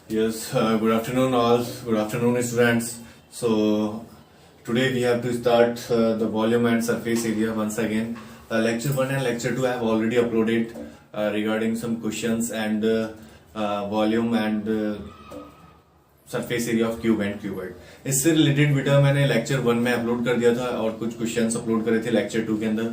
Yes, good afternoon all. Good afternoon, students. So, today we have to start the volume and surface area once again. Lecture 1 and lecture 2 I have already uploaded regarding some questions and volume and surface area of cube and cuboid. इससे related video मैंने lecture 1 में upload कर दिया था और कुछ questions upload करे थे लेक्चर 2 के अंदर.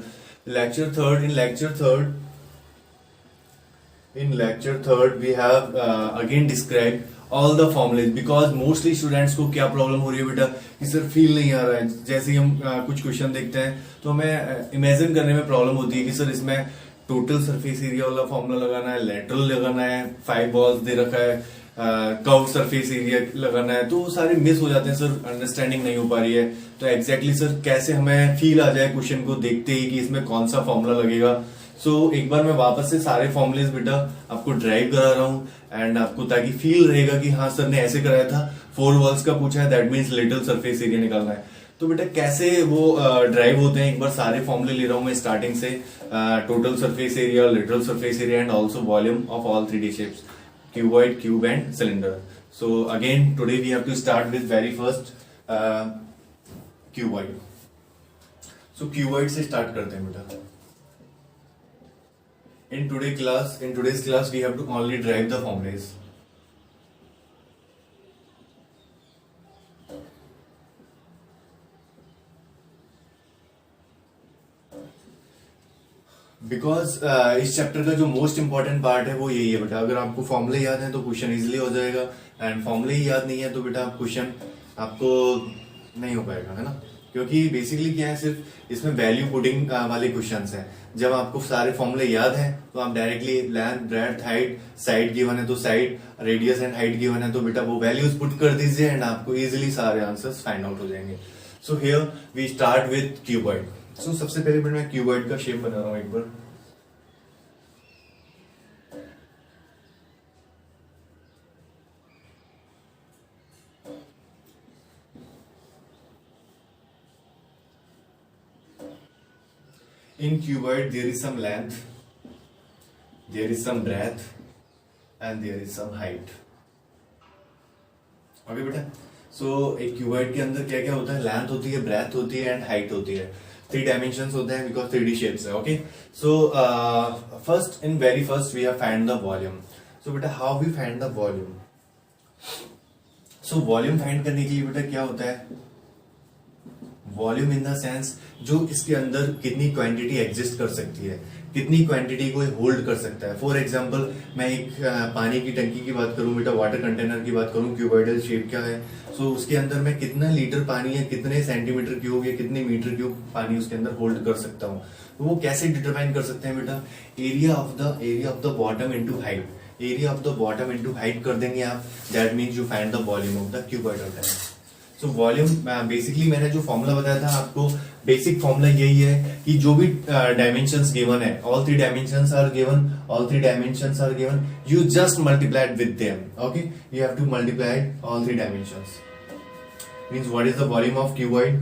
In lecture third we have again described all the formulas because mostly students को क्या प्रॉब्लम हो रही है बेटा कि सर फील नहीं आ रहा है. जैसे ही हम कुछ क्वेश्चन देखते हैं तो हमें इमेजिन करने में प्रॉब्लम होती है कि सर इसमें टोटल सरफेस एरिया वाला फॉर्मूला लगाना है, लेटरल लगाना है, 5 बॉल्स दे रखा है, कर्व सरफेस एरिया लगाना है, तो सारे मिस हो जाते हैं सर, अंडरस्टैंडिंग नहीं हो पा रही है. तो एग्जैक्टली सर कैसे हमें फील आ जाए क्वेश्चन को देखते ही कि इसमें कौन सा फॉर्मूला लगेगा. सो एक बार मैं वापस से सारे फॉर्मुलेस बेटा आपको ड्राइव करा रहा हूँ एंड आपको ताकि फील रहेगा कि हाँ सर ने ऐसे कराया था, 4 वॉल्स का पूछा है, that means little surface area निकालना है. तो बेटा कैसे वो ड्राइव होते हैं एक बार सारे फॉर्मुले ले रहा हूं मैं स्टार्टिंग से. Total surface area, literal surface area and also volume of all 3D shapes, cuboid, cube and cylinder. So again today we have to start with very first cuboid. So cuboid से start करते हैं बेटा. In today's class we have to only derive the formulas. Because इस chapter का जो most important part है वो यही है बेटा. अगर आपको फॉर्मूले याद है तो क्वेश्चन इजीली हो जाएगा एंड फॉर्मूले ही याद नहीं है तो बेटा क्वेश्चन आपको नहीं हो पाएगा, है ना. क्योंकि बेसिकली क्या है, सिर्फ इसमें वैल्यू पुटिंग वाले क्वेश्चंस हैं. जब आपको सारे फॉर्मूले याद हैं तो आप directly length, breadth, height, side given है तो side, radius and height given है तो बेटा वो वैल्यूज पुट कर दीजिए एंड आपको इजीली सारे आंसर्स फाइंड आउट हो जाएंगे. So here we start with cuboid. So सबसे पहले मैं क्यूबॉइड का शेप बना रहा हूं एक बार. In cuboid there is some length, there is some breadth and there is some height. Okay बेटा. सो एक क्यूबॉइड के अंदर क्या क्या होता है, लेंथ होती है, ब्रेथ होती है एंड हाइट होती है. 3 डायमेंशंस होते हैं बिकॉज 3D शेप्स है. Okay. So very first we have find the volume. So बेटा how we find the volume. So volume find करने के लिए बेटा क्या होता है, वॉल्यूम इन द सेंस जो इसके अंदर कितनी क्वांटिटी एग्जिस्ट कर सकती है, कितनी क्वांटिटी को होल्ड कर सकता है. फॉर एग्जांपल मैं एक पानी की टंकी की बात करूं बेटा, वाटर कंटेनर की बात करूं, क्यूबॉइडल शेप क्या है. सो उसके अंदर मैं कितना लीटर पानी है, कितने सेंटीमीटर क्यूब या कितने मीटर क्यूब पानी उसके अंदर होल्ड कर सकता हूं. तो वो कैसे डिटरमाइन कर सकते हैं बेटा, area of the bottom into height. Area of the bottom into height कर देंगे आप, that means you find the volume of the cuboidal tank. So volume basically मैंने जो फॉर्मूला बताया था आपको, बेसिक फॉर्मूला यही है कि जो भी डायमेंशंस गिवन है, all 3 dimensions are given, you just multiplied with them. Okay, you have to multiply all 3 dimensions. Means what is the volume of cuboid.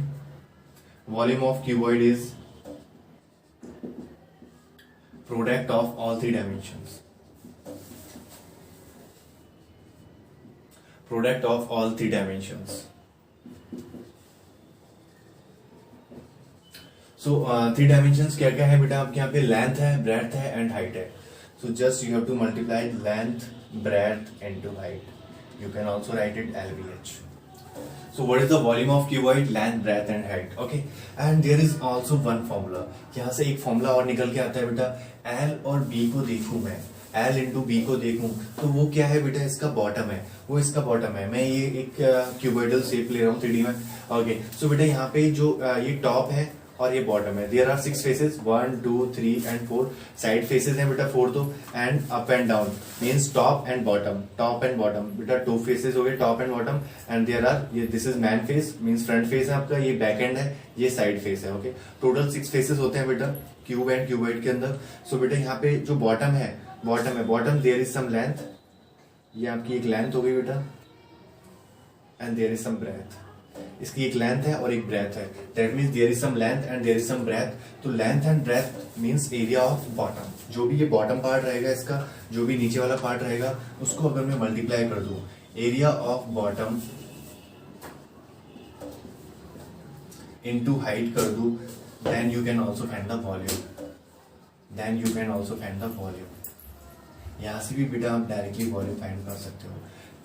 Volume of cuboid is product of all 3 dimensions. Product of all 3 dimensions. So 3 dimensions क्या क्या है बेटा आपके यहाँ पे, length है, breadth है and height है. So just you have to multiply length, breadth into height. You can also right it LBH. So what is the volume of cuboid, length, breadth and height. Okay, and there is also one formula. यहाँ से एक formula और निकल के आता है बेटा. L और B को देखूं मैं, L इंटू B को देखूं तो वो क्या है बेटा, इसका बॉटम है, वो इसका बॉटम है. मैं ये एक क्यूबॉइडल शेप ले रहा हूँ 3D में. ओके. सो बेटा यहाँ पे जो ये टॉप है और ये बॉटम है. There are 6 faces, 1 2 3 and 4 side faces हैं बेटा 4 तो, and up and down means top and bottom बेटा 2 फेसेस हो गए, top and bottom. And there are, ये this is main face means front face है आपका, ये बैक एंड है, ये साइड फेस है. ओके. टोटल 6 फेसेस होते हैं बेटा क्यूब एंड क्यूबॉइड के अंदर. सो बेटा यहाँ पे जो बॉटम है, bottom there is some length, ये आपकी एक लेंथ हो गई बेटा, and there is some breadth. इसकी एक लेंथ है और एक ब्रेथ है, that means there is some length and there is some breadth. तो length and breadth means area of bottom. जो भी ये बॉटम पार्ट रहेगा इसका, जो भी नीचे वाला पार्ट रहेगा, उसको अगर मैं मल्टीप्लाई कर दूं area of bottom into height कर दूं, then you can also find the volume. Then you can also find the volume. यहां से भी बेटा आप डायरेक्टली वॉल्यूम फाइंड कर सकते हो।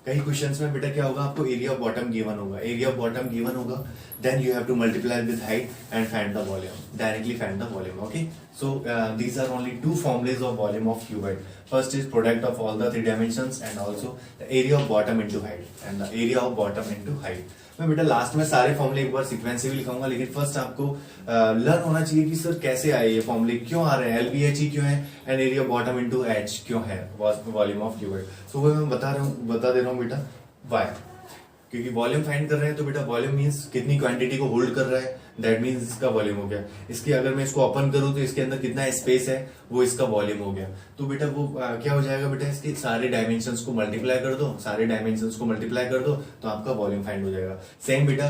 कई क्वेश्चंस में बेटा क्या होगा, आपको एरिया ऑफ बॉटम गिवन होगा, एरिया ऑफ बॉटम गिवन होगा, then you have to multiply with height and find the volume, directly find the volume. Okay, so these are only two formulas of volume of cuboid. First is product of all the three dimensions and also the area of bottom into height and the area of bottom into height. मैं बेटा last में सारे फॉर्मूले एक बार sequence से भी लिखाऊंगा, लेकिन first आपको लर्न होना चाहिए कि सर कैसे आए ये फॉर्मूले, क्यों आ रहे हैं, एलबीएच ही क्यों है and area bottom into H क्यों है वॉल्यूम ऑफ क्यूबॉइड। सो वो मैं बता दे रहा हूँ बेटा वाई, क्योंकि वॉल्यूम फाइंड कर रहे हैं तो बेटा वॉल्यूम मींस कितनी क्वांटिटी को होल्ड कर रहा है, दैट मींस इसका वॉल्यूम हो गया। इसके अगर मैं इसको ओपन करूं तो इसके अंदर कितना स्पेस है, वो इसका वॉल्यूम हो गया। तो बेटा वो क्या हो जाएगा बेटा, इसके सारे डायमेंशंस को मल्टीप्लाई कर दो, सारे डायमेंशंस को मल्टीप्लाई कर दो तो आपका वॉल्यूम फाइंड हो जाएगा। सेम बेटा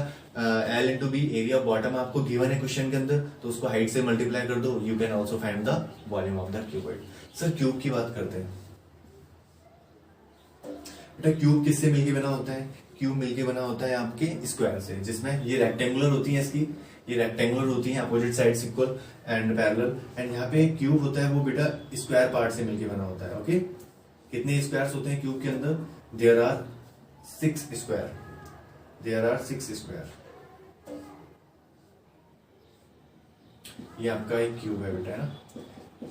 L into B, area bottom आपको गिवन है क्वेश्चन के अंदर, तो उसको हाइट से मल्टीप्लाई कर दो, you can also find the volume of the cuboid. Sir cube की बात करते हैं बेटा, क्यूब किससे मिलके बना होता है, क्यूब मिलके बना होता है आपके स्क्वायर से, जिसमें ये रेक्टेंगुलर होती है, इसकी ये रेक्टेंगुलर होती है, opposite sides equal and parallel, and यहाँ पे क्यूब होता है वो बेटा स्क्वायर पार्ट से मिलके बना होता है। ओके, कितने स्क्वायर्स होते हैं क्यूब के अंदर, there are 6 square, there are 6 square. ये आपका एक क्यूब है बेटा, है ना,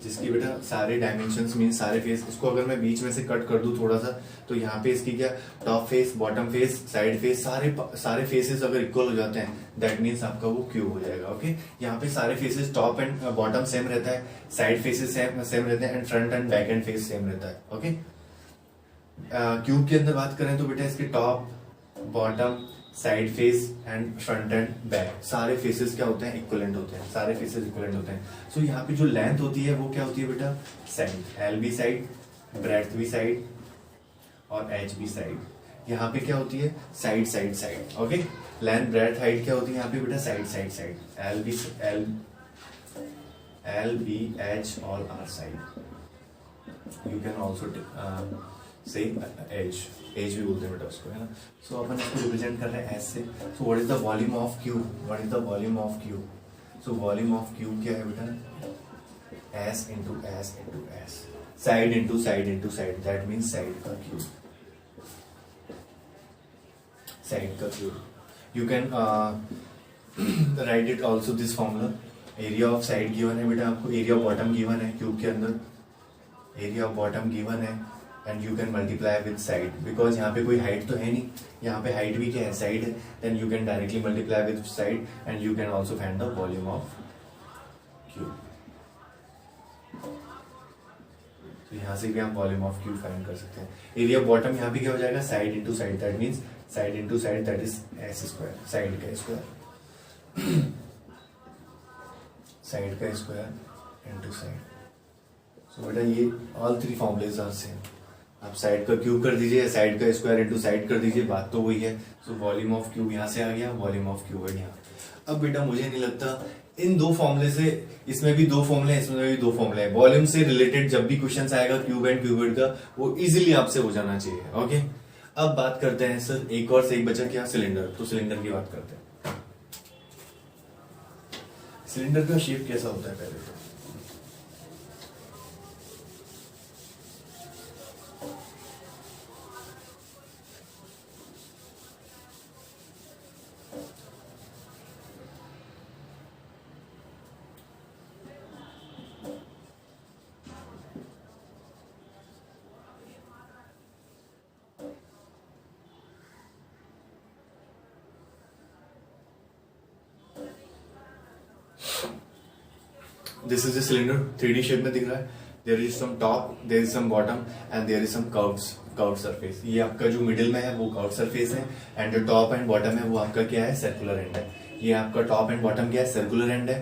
जिसकी बेटा सारे डायमेंशंस मीन सारे फेस, इसको अगर मैं बीच में से कट कर दूं थोड़ा सा, तो यहाँ पे इसकी क्या top face, bottom face, side face, सारे फेसेस अगर इक्वल हो जाते हैं, दैट मीन्स आपका वो क्यूब हो जाएगा। ओके, यहाँ पे सारे faces top and bottom same रहता है, साइड फेसेस सेम रहते हैं, and front end back and face same रहता है। ओके, क्यूब के अंदर बात करें तो बेटा इसके top, bottom, side face and front end back सारे फेसेस क्या होते हैं, इक्वलेंट होते हैं, सारे फेसेस इक्वलेंट होते हैं। सो यहाँ पे जो लेंथ होती है वो क्या होती है बेटा, side, L B side, breadth B side और एच बी साइड। यहाँ पे क्या होती है, side side side. Okay, length breadth height क्या होती है यहाँ पे बेटा, side side side, L B H all are side. You can also say edge भी बोलते हैं बेटा उसको, है ना। सो अपन इसको रिप्रेजेंट कर रहे हैं एस से। सो what is the volume of cube, what is the volume of cube. So volume of cube क्या है बेटा, S into S into S, side into side into side, that means side का cube, side का cube. You can write it also this formula, area of side given है बेटा आपको, area of bottom given है cube के अंदर, area of bottom given है, and you can multiply with side, because यहाँ पे कोई हाइट तो है नहीं, यहाँ पे हाइट भी क्या है, साइड है, then you can directly multiply with side and you can also find the volume of cube. तो यहाँ से भी आप वॉल्यूम ऑफ क्यूब फाइंड कर सकते हैं। एरिया बॉटम यहाँ पे क्या हो जाएगा, side into side, that means side into side, that is S square, side का स्क्वायर, साइड का स्क्वायर इंटू साइड। सो बेटा ये all three formulas are same, आप साइड का क्यूब कर दीजिए, साइड का स्क्वायर इंटू साइड कर दीजिए, बात तो वही है। सो वॉल्यूम ऑफ क्यूब यहाँ से आ गया, वॉल्यूम ऑफ क्यूब है यहाँ। अब बेटा मुझे नहीं लगता इन दो फॉर्मूले से, इसमें भी दो फॉर्मूले हैं, इसमें भी दो फॉर्मूले हैं, वॉल्यूम से रिलेटेड जब भी क्वेश्चन आएगा क्यूब एंड क्यूबॉइड का, वो इजीली आपसे हो जाना चाहिए। ओके, अब बात करते हैं सर एक और से एक बचा क्या, सिलेंडर। तो सिलेंडर की बात करते हैं। सिलेंडर का शेप कैसा होता है पहले तो, this is a cylinder, 3D shape में दिख रहा है, there is some top, there is some bottom and there is some curved surface. ये आपका जो मिडिल में है वो कर्व्ड सरफेस है, एंड जो टॉप एंड बॉटम है वो आपका क्या है, सर्कुलर एंड है। ये आपका टॉप एंड बॉटम क्या है, सर्कुलर एंड है,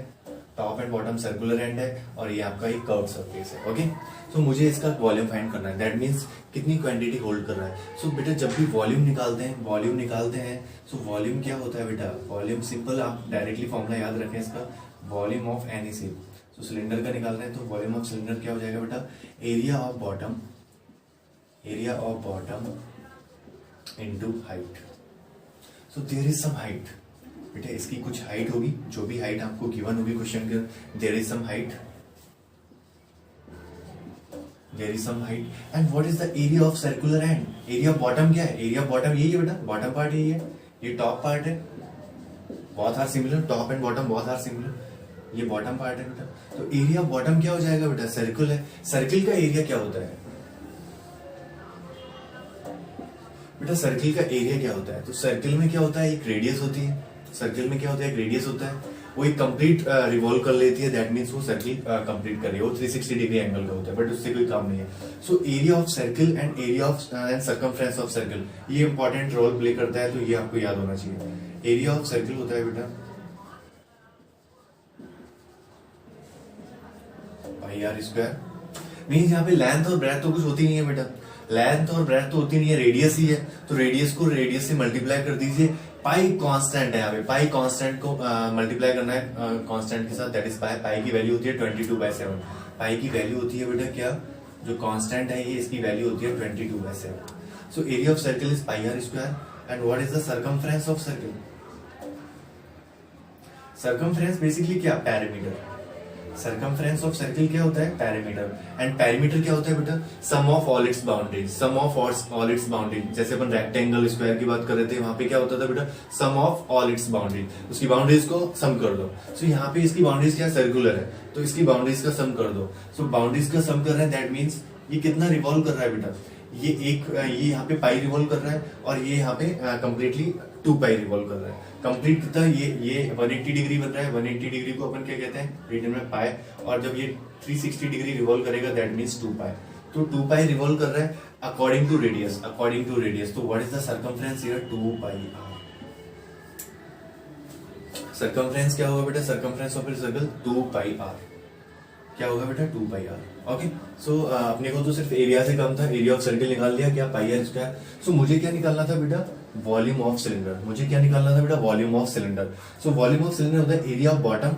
top and bottom circular and है और ये आपका एक कर्व सरफेस है। ओके, तो मुझे इसका वॉल्यूम फाइंड करना है, दैट मीन्स कितनी क्वांटिटी होल्ड कर रहा है। सो बेटा जब भी वॉल्यूम निकालते हैं सो वॉल्यूम क्या होता है बेटा, वॉल्यूम सिंपल, आप डायरेक्टली फॉर्मूला याद रखें इसका, वॉल्यूम ऑफ एनी शेप। तो सिलेंडर का निकाल रहे हैं तो वॉल्यूम ऑफ सिलेंडर क्या हो जाएगा बेटा, area of bottom into height. So there is some height, बेटा इसकी कुछ हाइट होगी, जो भी हाइट आपको गिवन होगी क्वेश्चन के, there is some height and what is the area of circular end. Area bottom क्या है, एरिया बॉटम यही है बेटा, बॉटम पार्ट यही है, ये टॉप पार्ट है, both are similar, top and bottom both are similar, ये बॉटम पार्ट है बेटा। तो एरिया बॉटम क्या हो जाएगा बेटा, सर्कल है, सर्किल का एरिया क्या होता है बेटा, सर्किल का एरिया क्या होता है, तो सर्किल में क्या होता है, एक रेडियस होती है, सर्किल में क्या होता है, एक रेडियस होता है, वो एक कंप्लीट रिवॉल्व कर लेती है, दैट मींस वो सर्किल कंप्लीट कर रही है, वो 360 डिग्री एंगल का होता है, बट उससे कोई काम नहीं है। सो area of circle and area of and circumference of circle, ये इंपॉर्टेंट रोल प्ले करता है, तो ये आपको याद होना चाहिए। एरिया ऑफ सर्किल होता है बेटा पाई आर स्क्वायर, मींस यहाँ पे लेंथ और ब्रेथ तो कुछ होती नहीं है बेटा, लेंथ और ब्रेथ तो होती नहीं है, रेडियस ही है, तो रेडियस को रेडियस से मल्टीप्लाई कर दीजिए, पाई कांस्टेंट है यहाँ पे, पाई कांस्टेंट को मल्टीप्लाई करना है कांस्टेंट के साथ, दैट इज पाई, पाई की वैल्यू होती है 22/7, पाई की वैल्यू होती है बेटा क्या, जो कांस्टेंट है ये, इसकी वैल्यू होती है 22/7। So area of circle is pi r square and what is the circumference of circle, circumference basically क्या, पेरीमीटर, सर्कमफ्रेंस ऑफ सर्किल क्या होता है, पेरीमीटर, एंड पेरीमीटर क्या होता है बेटा, sum of all its boundaries, sum of all its boundaries, जैसे अपन रेक्टेंगल स्क्वायर की बात कर रहे थे, वहां पे क्या होता था बेटा, sum of all its boundaries, उसकी बाउंड्रीज को सम कर दो। सो यहाँ पे इसकी बाउंड्रीज क्या, सर्कुलर है, तो इसकी बाउंड्रीज का सम कर दो। सो बाउंड्रीज का सम कर रहे हैं, दैट मीन्स ये कितना रिवॉल्व कर रहा है बेटा, ये यहाँ पे पाई रिवॉल्व कर रहा है और ये यहाँ पे कंप्लीटली 2 पाई रिवॉल्व कर रहा है, कंप्लीट कितना, ये 180 डिग्री बन रहा है, 180 डिग्री को अपन क्या कहते हैं, रिटर्न में पाई, और जब ये 360 डिग्री रिवॉल्व करेगा दैट मीन्स 2 पाई, तो 2 पाई रिवॉल्व कर रहा है अकॉर्डिंग टू रेडियस, तो what is the circumference here, 2 pi r. Circumference क्या होगा बेटा, circumference of a circle 2 pi r, क्या होगा बेटा, 2 पाई आर। ओके, सो अपने को तो सिर्फ एरिया से कम था, एरिया ऑफ सर्किल निकाल लिया, क्या, पाई आर स्क्वायर। सो मुझे क्या निकालना था बेटा, वॉल्यूम ऑफ सिलेंडर, मुझे क्या निकालना था बेटा, volume of cylinder. So volume of cylinder होता है एरिया ऑफ बॉटम,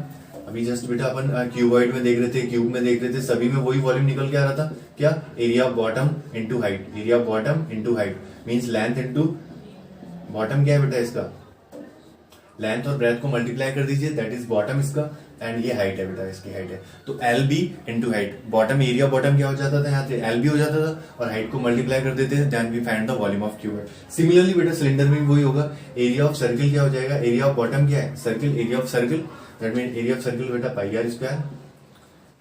अभी जस्ट बेटा अपन क्यूबॉइड में देख रहे थे, क्यूब में देख रहे थे, सभी में वही वॉल्यूम निकल के आ रहा था, क्या, area of bottom into height, area of bottom into height means length into bottom, क्या है बेटा इसका, लेंथ और ब्रेथ को मल्टीप्लाई कर दीजिए, दैट इज बॉटम इसका, एंड ये हाइट है बेटा, इसकी हाइट है, तो L B into height, bottom area bottom क्या हो जाता था, यहाँ से एल बी हो जाता था, और हाइट को मल्टीप्लाई कर देते थे, then we find the volume of cube. Similarly बेटा सिलेंडर में भी वही होगा, एरिया ऑफ सर्किल क्या हो जाएगा, एरिया ऑफ बॉटम क्या है, circle, area of circle, that mean area of circle बेटा pi r square,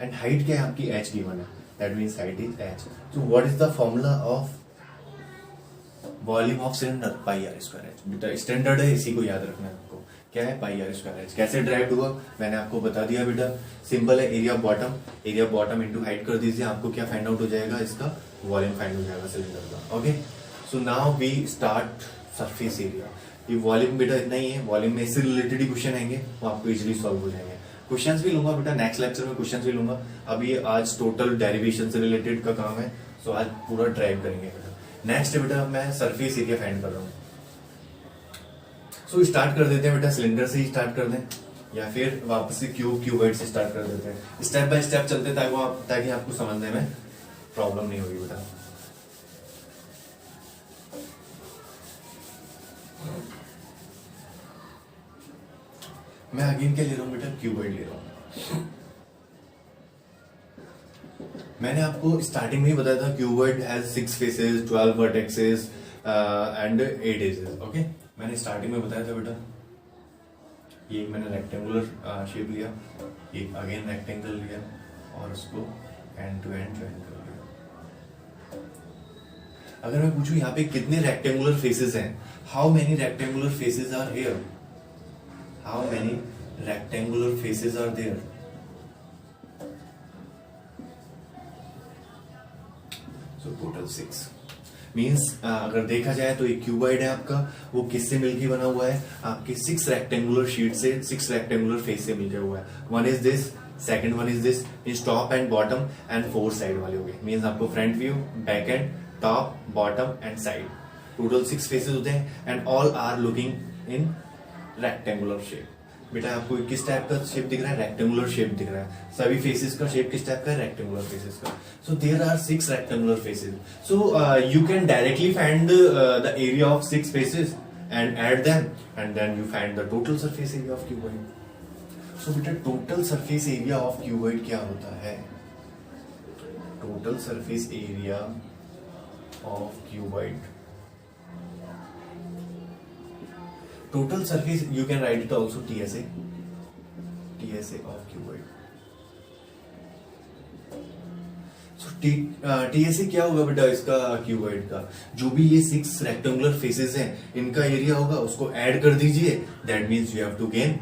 and height क्या है आपकी, एच गिवन है, that means height is H. तो what is the formula of volume of cylinder, pi r square H, बेटा standard है, इसी को याद रखना है आपको, क्या है, पाई आर स्क्वायर एच। कैसे ड्राइव हुआ मैंने आपको बता दिया बेटा, सिंपल है, एरिया बॉटम इंटू हाइट कर दीजिए, आपको क्या फाइंड आउट हो जाएगा, इसका वॉल्यूम फाइंड हो जाएगा सिलेंडर का। Okay, so now we start surface area. ये वॉल्यूम बेटा इतना ही है, वॉल्यूम में इससे रिलेटेड ही क्वेश्चन आएंगे, वो आपको इजिली सॉल्व हो जाएंगे। क्वेश्चंस भी लूंगा बेटा, नेक्स्ट लेक्चर में क्वेश्चंस भी लूंगा, अभी आज टोटल डेरिवेशन से रिलेटेड का काम है, सो आज पूरा ड्राइव करेंगे बेटा। नेक्स्ट बेटा मैं सरफेस एरिया फाइंड कर रहा हूँ, सो स्टार्ट कर देते हैं बेटा, सिलेंडर से ही स्टार्ट कर दें या फिर वापस से क्यूबॉइड से स्टार्ट कर देते हैं, स्टेप बाय स्टेप चलते ताकि आपको समझने में प्रॉब्लम नहीं होगी बेटा। मैं अगेन क्या ले रहा हूं बेटा, क्यूबॉइड ले रहा हूं। मैंने आपको स्टार्टिंग में ही बताया था cuboid has 6 faces, 12 vertexes and 8 edges. Okay, मैंने स्टार्टिंग में बताया था बेटा, ये मैंने रेक्टेंगुलर शेप लिया, एक अगेन रेक्टेंगल लिया और उसको एंड टू एंड ज्वाइन कर लिया। अगर मैं पूछूं यहाँ पे कितने रेक्टेंगुलर फेसेस हैं, how many rectangular faces are here, how many rectangular faces are there, so total 6। Means अगर देखा जाए तो एक क्यूबॉइड है आपका, वो किससे मिलकर बना हुआ है, आपके 6 रेक्टेंगुलर शीट से, 6 रेक्टेंगुलर फेस से मिलकर हुआ है। One is this, second one is this, means top and bottom and 4 side वाले हो गए। मींस आपको front view, back end, top, bottom and side, total 6 faces होते हैं and all are looking in rectangular shape. बेटा आपको किस type का शेप दिख रहा है, रेक्टेंगुलर शेप दिख रहा है। सभी फेसेस का शेप किस टाइप का है, रेक्टेंगुलर फेसेस का। So there are 6 rectangular faces. So you can directly find the area of 6 faces and add them and then you find the total surface area of cuboid. So बेटा total surface area of cuboid क्या होता है, total surface area of cuboid, total surface you can write it also TSA of cuboid. So TSA क्या होगा बेटा इसका, cuboid का जो भी ये 6 रेक्टेंगुलर फेसेस हैं इनका एरिया होगा, उसको ऐड कर दीजिए, that means you have to gain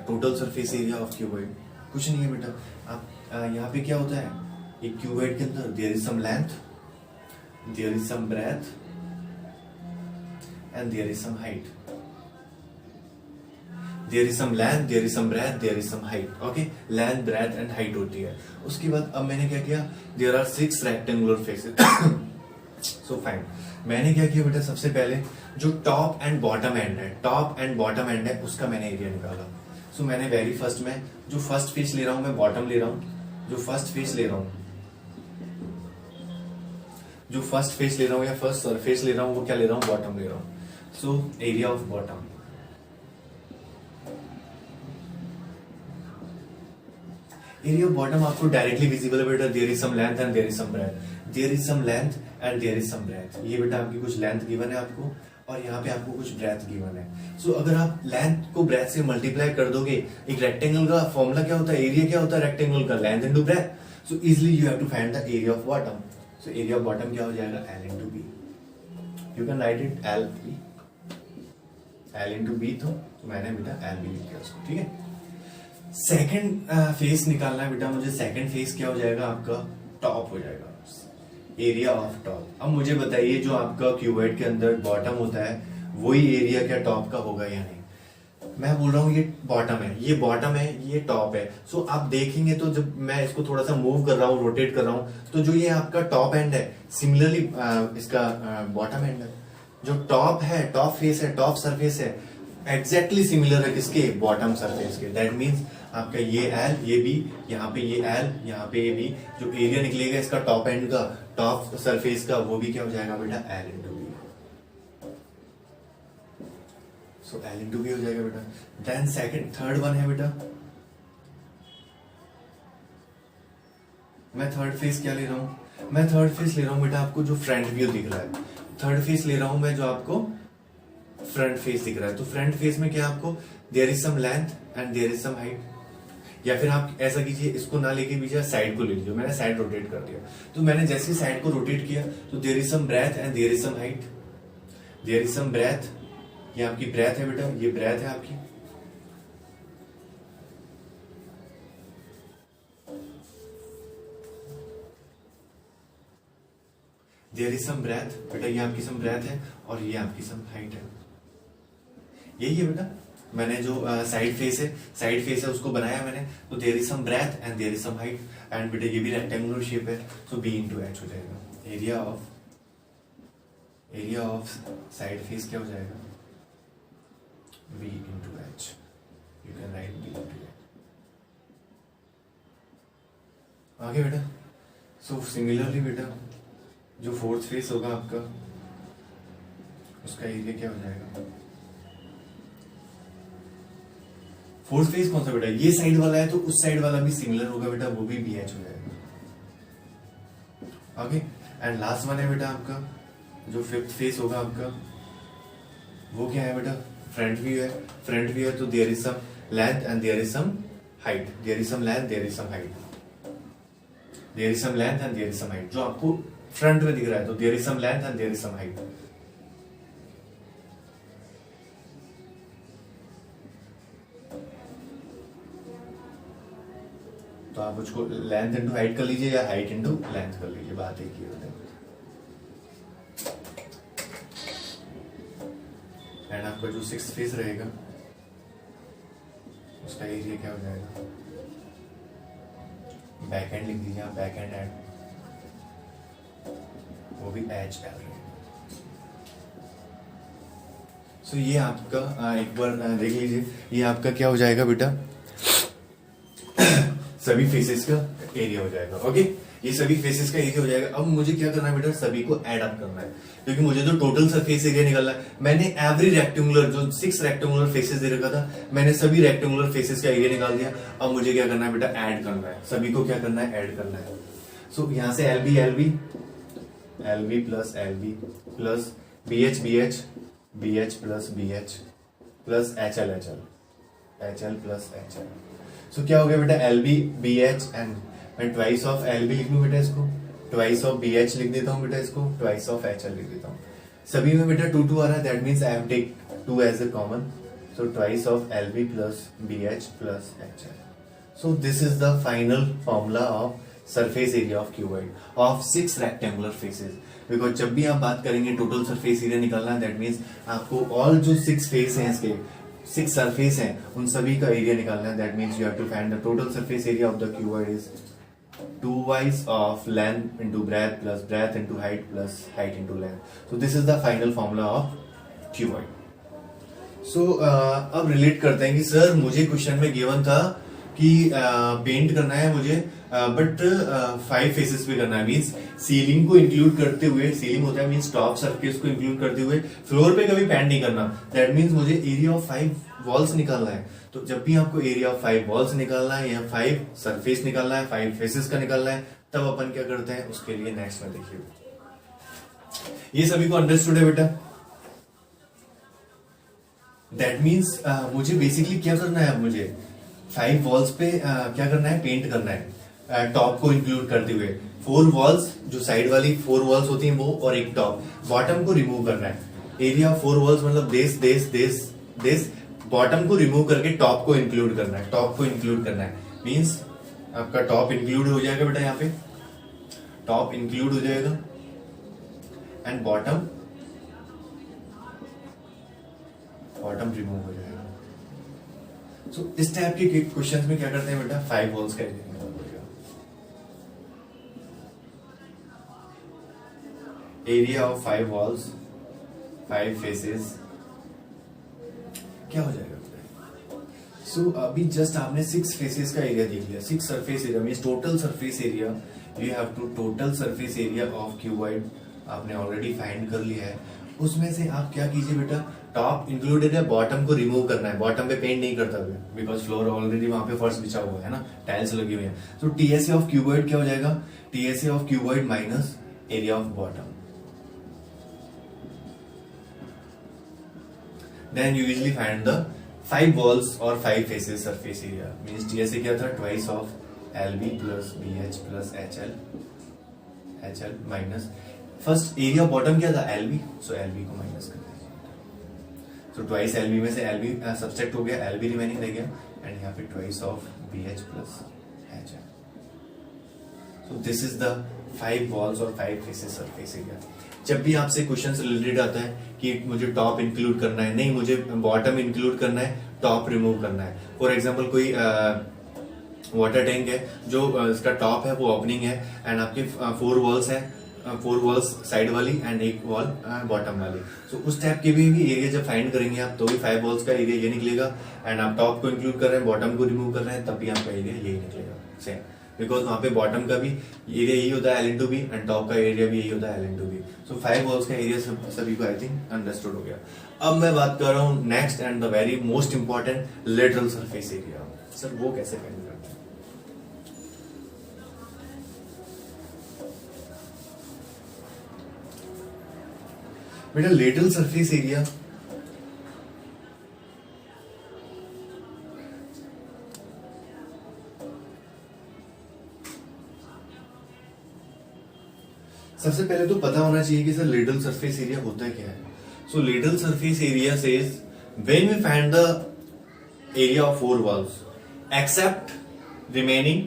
total surface area of cuboid. कुछ नहीं है बेटा, आप यहाँ पे क्या होता है, एक क्यूबॉइड के अंदर there is some length, there is some breadth and there is some height. There is some length, there is some breadth, there is some height. Okay, length, breadth and height होती है। उसके बाद अब मैंने क्या किया, there are 6 rectangular faces. So fine, मैंने क्या किया बेटा, सबसे पहले जो टॉप एंड बॉटम एंड है, टॉप एंड बॉटम एंड है उसका मैंने एरिया निकाला। सो मैंने वेरी फर्स्ट में जो फर्स्ट फेस ले रहा हूं मैं बॉटम ले रहा हूं, जो फर्स्ट फेस ले रहा हूं, जो फर्स्ट फेस ले रहा हूं या फर्स्ट सरफेस ले रहा हूं वो क्या ले रहा हूं, बॉटम ले रहा हूं। So area of bottom, area of bottom आपको डायरेक्टली विजिबल है बेटा, there is some length and there is some breadth, there is some length and there is some breadth. ये बेटा आपकी कुछ लेंथ गिवन है आपको और यहाँ पे आपको कुछ ब्रेथ गिवन है। सो अगर आप लेंथ को ब्रेथ से मल्टीप्लाई कर दोगे, एक रेक्टेंगल का फॉर्मूला क्या होता है, एरिया क्या होता है रेक्टेंगल का, length into breadth. So easily you have to find the area of bottom. So area of bottom क्या हो जाएगा, L into B. You can write it L into B, तो मैंने बेटा L भी लिख दिया उसको, ठीक है। सेकंड फेस निकालना है बेटा मुझे, सेकंड फेस क्या हो जाएगा आपका, टॉप हो जाएगा, एरिया ऑफ टॉप। अब मुझे बताइए जो आपका क्यूबॉइड के अंदर बॉटम होता है वही एरिया क्या टॉप का होगा या नहीं। मैं बोल रहा हूँ ये बॉटम है, ये बॉटम है, ये टॉप है। सो आप देखेंगे तो जब मैं इसको थोड़ा सा मूव कर रहा हूँ, रोटेट कर रहा हूँ, तो जो ये आपका टॉप एंड है सिमिलरली इसका बॉटम एंड है। जो टॉप है, टॉप फेस है, टॉप सरफेस है, एग्जैक्टली सिमिलर है किसके, बॉटम सरफेस के। दैट मीन्स आपका ये L, ये B, यहाँ पे ये L, यहाँ पे ये B, जो एरिया निकलेगा इसका टॉप एंड का, टॉप सरफेस का, वो भी क्या हो जाएगा बेटा, L इंटू बी। सो L इंटू बी हो जाएगा बेटा। देन सेकंड, थर्ड वन है बेटा, मैं थर्ड फेस क्या ले रहा हूं, मैं थर्ड फेस ले रहा हूं बेटा आपको जो फ्रंट व्यू दिख रहा है, थर्ड फेस ले रहा हूं मैं जो आपको फ्रंट फेस दिख रहा है। तो फ्रंट फेस में क्या आपको, there is some length and there is some height. या फिर आप ऐसा कीजिए, इसको ना लेके बीजा साइड को ले लीजिए, मैंने साइड रोटेट कर दिया। तो मैंने जैसे साइड को रोटेट किया तो there is some breadth and there is some height, there is some breadth, ये आपकी ब्रेथ है बेटा, ये ब्रेथ है आपकी, देयर इज सम ब्रेथ बेटा, ये आपकी सम ब्रेथ है और ये आपकी सम हाइट है। यही है बेटा, मैंने जो साइड फेस है, साइड फेस है उसको बनाया मैंने, तो there is some breadth and there is some height and बेटा ये भी रेक्टेंगुलर शेप है, तो B इंटू H हो जाएगा। एरिया ऑफ साइड फेस क्या हो जाएगा, B into H। You can right B into H। आगे बेटा, सो सिमिलरली बेटा जो फोर्थ फेस होगा आपका उसका एरिया क्या हो जाएगा, फोर्थ फेस कौन सा बेटा, ये साइड वाला है तो उस साइड वाला भी सिमिलर होगा बेटा, वो भी BH हो जाएगा। ओके, एंड लास्ट वन है बेटा आपका जो फिफ्थ फेस होगा आपका, वो क्या है बेटा, फ्रंट व्यू है। फ्रंट व्यू है तो there is some length and there is some height, there is some length, there is some height, there is some length and there is some height. जो आपको फ्रंट में दिख रहा है तो there is some length and there is some height. तो आप उसको लेंथ इंटू हाइट कर लीजिए या हाइट इंटू लेंथ कर लीजिए, बात एक ही होती है। एंड आपका जो 6th फेस रहेगा उसका एरिया क्या हो जाएगा, बैक एंड लिख दीजिए आप, बैक एंड एंड वो भी एच एल रहेगा। सो ये आपका एक बार देख लीजिए, ये आपका क्या हो जाएगा बेटा, सभी फेसेस का एरिया हो जाएगा। ओके, ये सभी फेसेस का एरिया हो जाएगा। अब मुझे क्या करना है बेटा, सभी को ऐड अप करना है, क्योंकि मुझे तो टोटल सरफेस एरिया निकालना है। मैंने एवरी रेक्टेंगुलर जो 6 रेक्टेंगुलर फेसेस दे रखा था, मैंने सभी रेक्टेंगुलर फेसेस का एरिया निकाल दिया। अब मुझे क्या करना है बेटा, ऐड करना है, सभी को क्या करना है, ऐड करना है। सो यहां से LB LB LB plus BH BH BH plus BH plus HL HL HL plus HL. So क्या हो गया बेटा, एलबी बीएच एंड मैं ट्वाइस ऑफ एलबी लिख लूं बेटा, इसको ट्वाइस ऑफ बीएच लिख देता हूं बेटा, इसको ट्वाइस ऑफ एचएल लिख देता हूं। सभी में बेटा 2 2 आ रहा है, that means I have take 2 as a common. So twice of LB plus BH plus HL. So this is the final formula of surface area of cuboid of 6 rectangular faces. Because जब भी आप बात करेंगे total surface area निकालना है, that means आपको all जो 6 face हैं, इसके 6 सरफेस हैं, उन सभी का एरिया निकालना है। That means you have to find the total surface area of the cuboid is 2y of length into breadth plus breadth into height plus height into length. So this is the final formula of cuboid. So अब relate करते हैं कि sir मुझे question में given था कि paint करना है मुझे, बट 5 फेसेस पे करना है, मींस सीलिंग को इंक्लूड करते हुए, सीलिंग होता है मींस टॉप सरफेस को इंक्लूड करते हुए फ्लोर पे कभी पेंट नहीं करना। दैट मींस मुझे एरिया ऑफ 5 वॉल्स निकालना है। तो जब भी आपको एरिया ऑफ 5 वॉल्स निकालना है या 5 सरफेस निकालना है, 5 फेसेस का निकालना है, तब अपन क्या करते हैं, उसके लिए नेक्स्ट में देखिए। ये सभी को अंडरस्टूड है बेटा? दैट मीन्स मुझे बेसिकली क्या करना है, अब मुझे 5 वॉल्स पे क्या करना है, पेंट करना है, टॉप को इंक्लूड करते हुए। 4 वॉल्स जो साइड वाली 4 वॉल्स होती हैं वो, और एक टॉप, बॉटम को रिमूव करना है। एरिया ऑफ 4 वॉल्स मतलब दिस बॉटम को रिमूव करके टॉप को इंक्लूड करना है, टॉप को इंक्लूड करना है। मींस आपका टॉप इंक्लूड हो जाएगा बेटा, यहाँ पे टॉप इंक्लूड हो जाएगा एंड बॉटम रिमूव हो जाएगा। सो इस टाइप के क्वेश्चंस में क्या करते हैं बेटा, 5 वॉल्स का एरिया निकाल देगा। एरिया ऑफ 5 वॉल्स, 5 फेसेस क्या हो जाएगा? सो अभी जस्ट आपने 6 फेसेस का एरिया देख लिया, 6 surface area means total surface area, you have to total surface area of cuboid आपने ऑलरेडी फाइंड कर लिया है। उसमें से आप क्या कीजिए बेटा, टॉप इंक्लूडेड है, बॉटम को रिमूव करना है। बॉटम पे पेंट नहीं करता हुए, बिकॉज फ्लोर ऑलरेडी वहां पे फर्श बिछा हुआ है ना, टाइल्स लगी हुई है। तो टीएसए ऑफ क्यूबॉइड क्या हो जाएगा, TSA of cuboid minus area of bottom. Then you usually find the 5 walls or 5 faces surface area, means TSA क्या था, twice of LB plus BH plus HL minus first area bottom क्या था, LB, so LB को minus कर दीजिए। so twice LB में से LB subtract हो गया, LB रिमेनिंग रह गया, एंड यहाँ पे twice of BH plus HL। so this is the 5 walls or 5 faces surface area। जब भी आपसे क्वेश्चन रिलेटेड आता है कि मुझे टॉप इंक्लूड करना है, नहीं मुझे बॉटम इंक्लूड करना है, टॉप रिमूव करना है। फॉर एग्जांपल कोई वाटर टैंक है जो इसका टॉप है वो ओपनिंग है, एंड आपके 4 वॉल्स है, 4 वॉल्स साइड वाली एंड एक वॉल बॉटम वाली। सो उस टाइप के भी एरिया जब फाइंड करेंगे आप, तो भी 5 वॉल्स का एरिया ये निकलेगा, एंड आप टॉप को इंक्लूड कर रहे हैं, बॉटम को रिमूव कर रहे हैं, तब भी आपका एरिया यही निकलेगा सेम, बिकॉज वहां पे बॉटम का भी एरिया यही होता है L into B, and top का एरिया भी यही होता है L into B। सो 5 वॉल्स का एरिया सभी को आई थिंक अंडरस्टूड हो गया। अब मैं बात कर रहा हूं next and the very most important, lateral surface area. Sir वो कैसे फाइंड करते हैं? बेटा लेटरल सरफेस एरिया सबसे पहले तो पता होना चाहिए कि सर लेटरल सरफेस एरिया होता क्या है। So lateral surface area says when we find the area of 4 walls except remaining,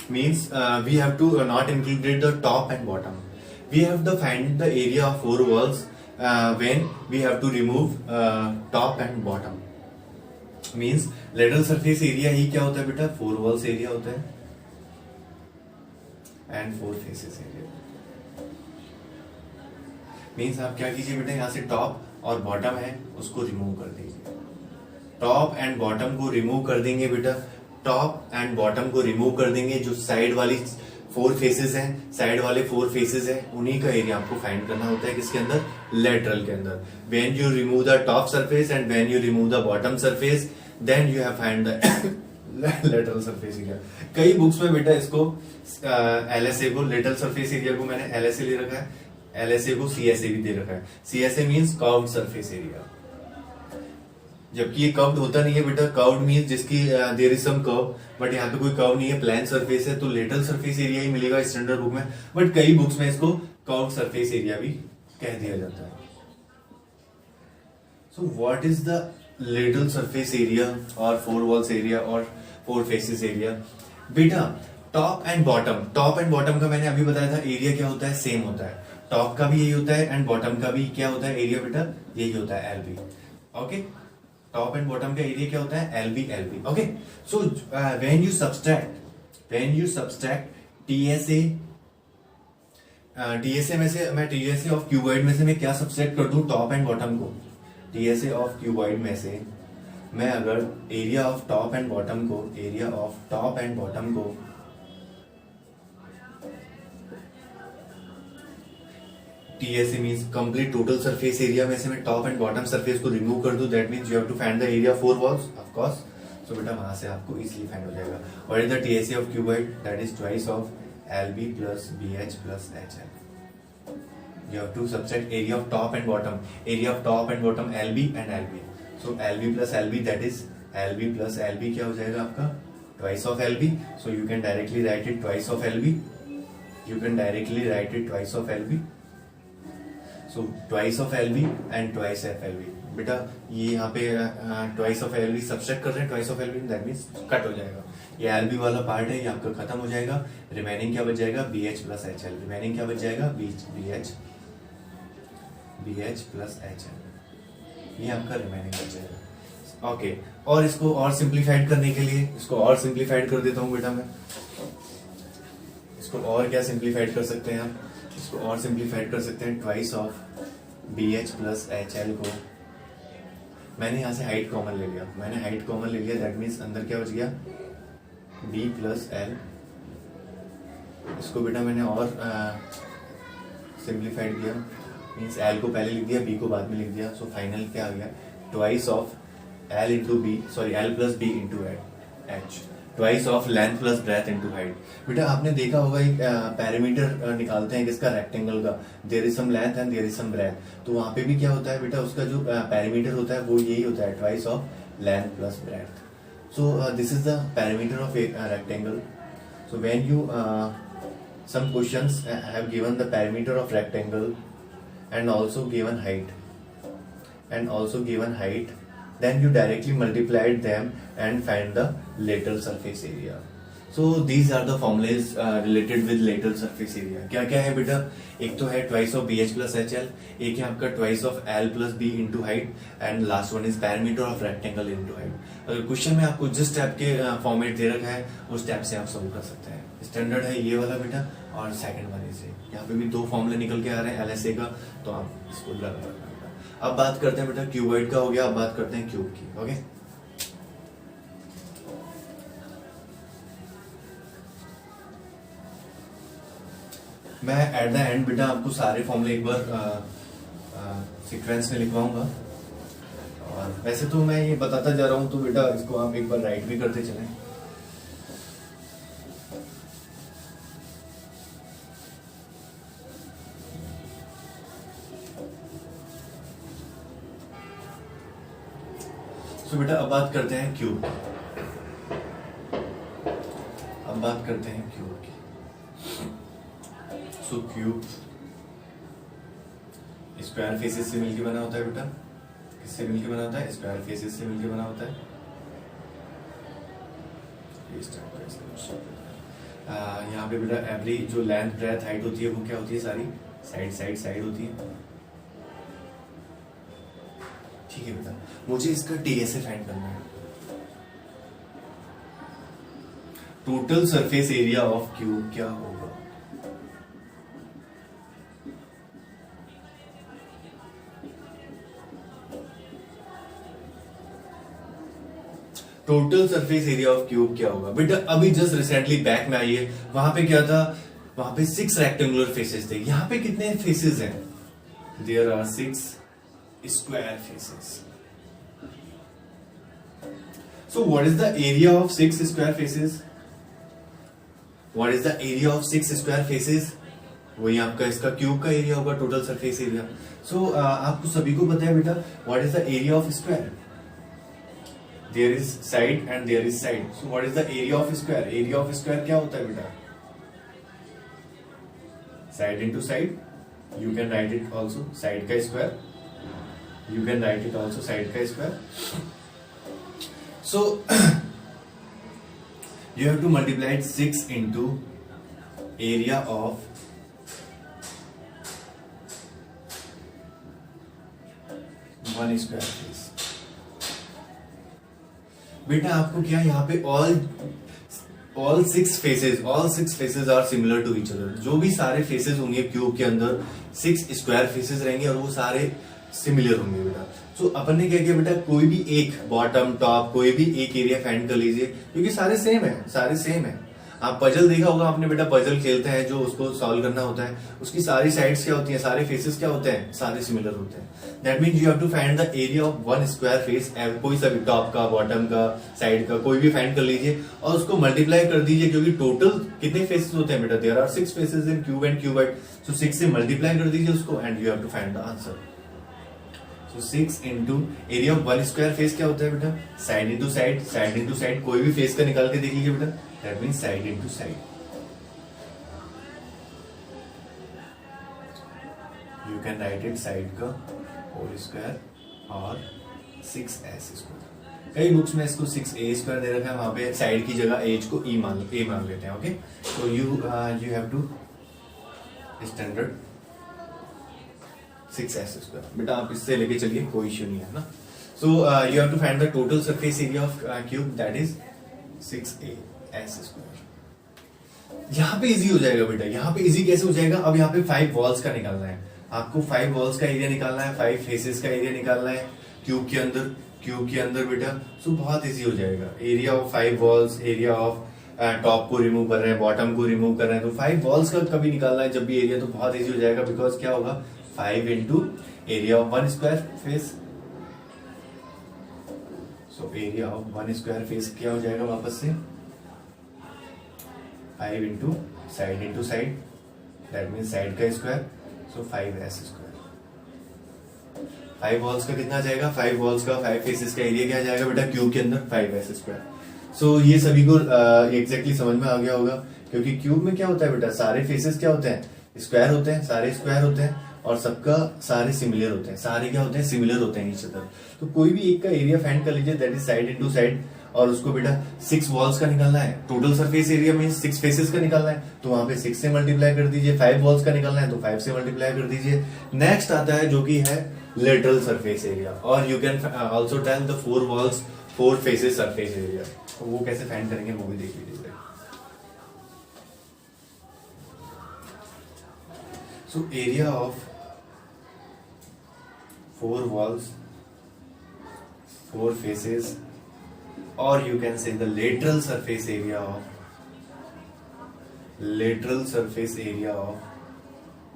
means we have to not included the top and bottom, we have to find the area of 4 walls when we have to remove top and bottom, means lateral surface area ही क्या होता है बेटा, 4 walls area होता है and 4 faces area. Means आप क्या कीजिए बेटा, यहां से टॉप और बॉटम है उसको रिमूव कर दीजिए। टॉप एंड बॉटम को रिमूव कर देंगे बेटा, टॉप एंड बॉटम को रिमूव कर देंगे। जो साइड वाली 4 फेसेस हैं, साइड वाले 4 फेसेस हैं, उन्हीं का एरिया आपको फाइंड करना होता है किसके अंदर, लेटरल के अंदर। When you remove the top surface and when you remove the bottom surface, then you have find the lateral surface area. कई बुक्स में बेटा इसको एलएसए को, लेटरल सरफेस एरिया को मैंने एलएसए ले रखा है, एलएसए को सीएसए भी दे रखा है। CSA means curved surface area, जबकि ये कर्व्ड होता नहीं है बेटा। कर्व्ड मींस जिसकी there is some curve, but यहाँ पे कोई कर्व नहीं है, प्लेन सरफेस है, तो लेटरल सरफेस एरिया ही मिलेगा स्टैंडर्ड बुक में। बट कई बुक्स में इसको कर्व्ड सरफेस एरिया भी कह दिया जाता है। सो what is the lateral surface area और 4 वॉल्स एरिया और 4 फेसेस एरिया? बेटा top and bottom, top and bottom का मैंने अभी बताया था एरिया क्या होता है, सेम होता है। टॉप का भी यही होता है एंड बॉटम का भी क्या होता है एरिया बेटा, यही होता है LB. Okay, top and bottom का एरिया क्या होता है, LB LB. Okay, so when you subtract TSA, TSA में से मैं टीएसए ऑफ क्यूबॉइड में से मैं क्या सब्सट्रैक्ट कर दूं, टॉप एंड बॉटम को। टीएसए ऑफ क्यूबॉइड में से मैं अगर area of top and bottom को, area of top and bottom को TSA means complete total surface area में से मैं टॉप एंड बॉटम सरफेस को रिमूव कर दूं, that means you have to find the area 4 walls of course. So बेटा वहां से आपको इजीली फाइंड हो जाएगा। What is the TSA of cuboid, that is twice of LB plus BH plus HL. You have to subtract area of top and bottom, area of top and bottom LB and LB. So LB plus LB, that is LB plus LB क्या हो जाएगा आपका, twice of LB. So you can directly write it twice of LB, you can directly write it twice of LB. So twice of LB and twice of LB. बेटा ये यहाँ पे twice of LB subtract कर रहे हैं, twice of LB, that means cut हो जाएगा। ये एलबी वाला पार्ट है ये आपका खत्म हो जाएगा। रिमेनिंग क्या बच जाएगा, बीएच प्लस एचएल। रिमेनिंग क्या बच जाएगा, बीएच प्लस एचएल, ये आपका रिमेनिंग बच जाएगा। ओके, और इसको और सिंप्लीफाइड करने के लिए इसको और सिंप्लीफाइड कर देता हूँ बेटा मैं। इसको और क्या सिंप्लीफाइड कर सकते हैं आप, इसको और सिंप्लीफाइड कर सकते हैं। Twice of BH plus HL को मैंने यहां से हाइट कॉमन ले लिया, मैंने हाइट कॉमन ले लिया, दैट मीन्स अंदर क्या बच गया, बी प्लस एल। इसको बेटा मैंने और सिंप्लीफाइड किया, मीन्स एल को पहले लिख दिया, बी को बाद में लिख दिया। सो फाइनल क्या आ गया, twice of L into B, sorry L plus B into H, twice of length plus breadth into height. बेटा आपने देखा होगा एक पैरामीटर निकालते हैं किसका, रेक्टेंगल का, there is some length and there is some breadth. तो वहां पे भी क्या होता है बेटा, उसका जो पैरामीटर होता है वो यही होता है, twice of length plus breath. So this is the parameter of rectangle. So when you some questions have given the perimeter of rectangle and also given height, then you directly multiplied them and find the lateral surface area. So these are the formulas related with lateral surface area. क्या क्या है बेटा, एक तो है twice of bh plus hl, एक है आपका twice of l plus b into height, and last one is perimeter of rectangle into height. अगर क्वेश्चन में आपको जिस टाइप के फॉर्मेट दे रखा है उस टाइप से आप सॉल्व कर सकते हैं। स्टैंडर्ड है ये वाला बेटा, और सेकंड वाले से यहाँ पे भी 2 फॉर्मूले निकल के आ रहे हैं एलएसए का, तो आप इसको लर्न करना बेटा। अब बात करते हैं बेटा क्यूबॉइड का हो गया, अब बात करते हैं क्यूब की। ओके, मैं एट द एंड बेटा आपको सारे फॉर्मूले एक बार सीक्वेंस में लिखवाऊंगा, और वैसे तो मैं ये बताता जा रहा हूं, तो बेटा इसको आप एक बार राइट भी करते चलें। तो बेटा अब बात करते हैं क्यूब, अब बात करते हैं क्यूब की। सो क्यूब स्क्वायर फेसेस से मिलके बना होता है बेटा, किससे मिलके बना होता है, स्क्वायर फेसेस से मिलके बना होता है। यहाँ पे बेटा एवरी जो लेंथ ब्रेथ हाइट होती है वो क्या होती है, सारी साइड होती है। ठीक है बेटा, मुझे इसका TSA फाइंड करना है। Total surface area of cube क्या होगा? Total surface area of cube क्या होगा बेटा? अभी जस्ट रिसेंटली बैक में आइए, वहां पे क्या था? वहां पे 6 रेक्टेंगुलर फेसेस थे। यहां पे कितने फेसेस हैं? There are 6 square faces. So what is the area of 6 square faces? What is the area of 6 square faces? वही आपका इसका क्यूब का एरिया होगा, टोटल सरफेस एरिया। सो आपको सभी को पता है बेटा, what is the area of square? There is side and there is side. So what is the area of square? Area of square क्या होता है बेटा? Side into side. You can write it also side का square. You can write it also side का square. So you have to multiply 6 into area of one square face. बेटा आपको क्या यहाँ पे all 6 faces are similar to each other. जो भी सारे फेसेस होंगे क्यूब के अंदर 6 स्क्वायर फेसेस रहेंगे और वो सारे सिमिलर होंगे बेटा। सो अपन ने क्या किया बेटा, कोई भी एक बॉटम टॉप कोई भी एक एरिया फाइंड कर लीजिए, क्योंकि सारे सेम है। आप पजल देखा होगा आपने बेटा, पजल खेलते हैं जो उसको सॉल्व करना होता है, उसकी सारी साइड्स क्या होती हैं, सारे फेसेस क्या होते हैं, सारे सिमिलर होते हैं। That means you have to find the area of one square face. कोई सा भी टॉप का, बॉटम का, साइड का, कोई भी फाइंड कर लीजिए और उसको मल्टीप्लाई कर दीजिए, क्योंकि टोटल कितने फेसेस होते हैं बेटा? There are 6 faces in cube and cuboid. So 6 से मल्टीप्लाई कर दीजिए उसको and you have to find the answer. So 6 into area of one square face क्या होता है बेटा? Side into side, side into side. कोई भी फेस का निकाल के देख लीजिए बेटा, that means side into side. You can write it side का होल स्क्वायर और 6s स्क्वायर। कई बुक्स में इसको 6a स्क्वायर दे रखा है, वहां पे साइड की जगह एज को a मान लेते हैं। ओके, तो you have to standard 6s स्क्वायर। बेटा आप इससे लेके चलिए, कोई इश्यू नहीं है ना। So you have to find the total surface area of cube, that is 6as स्क्वायर। यहाँ पे इजी हो जाएगा बेटा। यहाँ पे इजी कैसे हो जाएगा? अब यहाँ पे 5 वॉल्स का निकालना है आपको, 5 वॉल्स का एरिया निकालना है, 5 फेसेस का एरिया निकालना है क्यूब के अंदर बेटा। सो बहुत इजी हो जाएगा। Area of 5 walls, area of top को रिमूव कर रहे हैं, बॉटम को रिमूव कर रहे हैं, तो 5 वॉल्स का कभी निकालना है जब भी एरिया, तो बहुत इजी हो जाएगा। बिकॉज क्या होगा, 5 into area of one square face. So area of one square face क्या हो जाएगा वापस से, 5 into side, that means side का स्क्वायर। सो 5s स्क्वायर। 5 वॉल्स का कितना जाएगा? 5 वॉल्स का 5 फेसेस का एरिया क्या जाएगा बेटा क्यूब के अंदर? 5s square. सो ये सभी को एग्जैक्टली समझ में आ गया होगा, क्योंकि क्यूब में क्या होता है बेटा, सारे फेसेस क्या होते हैं, स्क्वायर होते हैं, सारे स्क्वायर होते हैं और सबका सारे सिमिलर होते हैं। सारे क्या होते हैं, सिमिलर होते हैं ईच अदर। तो कोई भी एक का एरिया फाइंड कर लीजिए, that is side into side, और उसको बेटा 6 वॉल्स का निकालना है। टोटल सरफेस एरिया में 6 फेसेस का निकालना है, तो वहां पे 6 से मल्टीप्लाई कर दीजिए। 5 वॉल्स का निकालना है तो 5 से मल्टीप्लाई कर दीजिए। नेक्स्ट आता है जो कि है लेटरल सरफेस एरिया, और you can also tell the 4 walls 4 faces surface area. तो वो कैसे फाइंड करेंगे वो भी देख लीजिए। So area of 4 walls, 4 faces, or you can say the lateral surface area of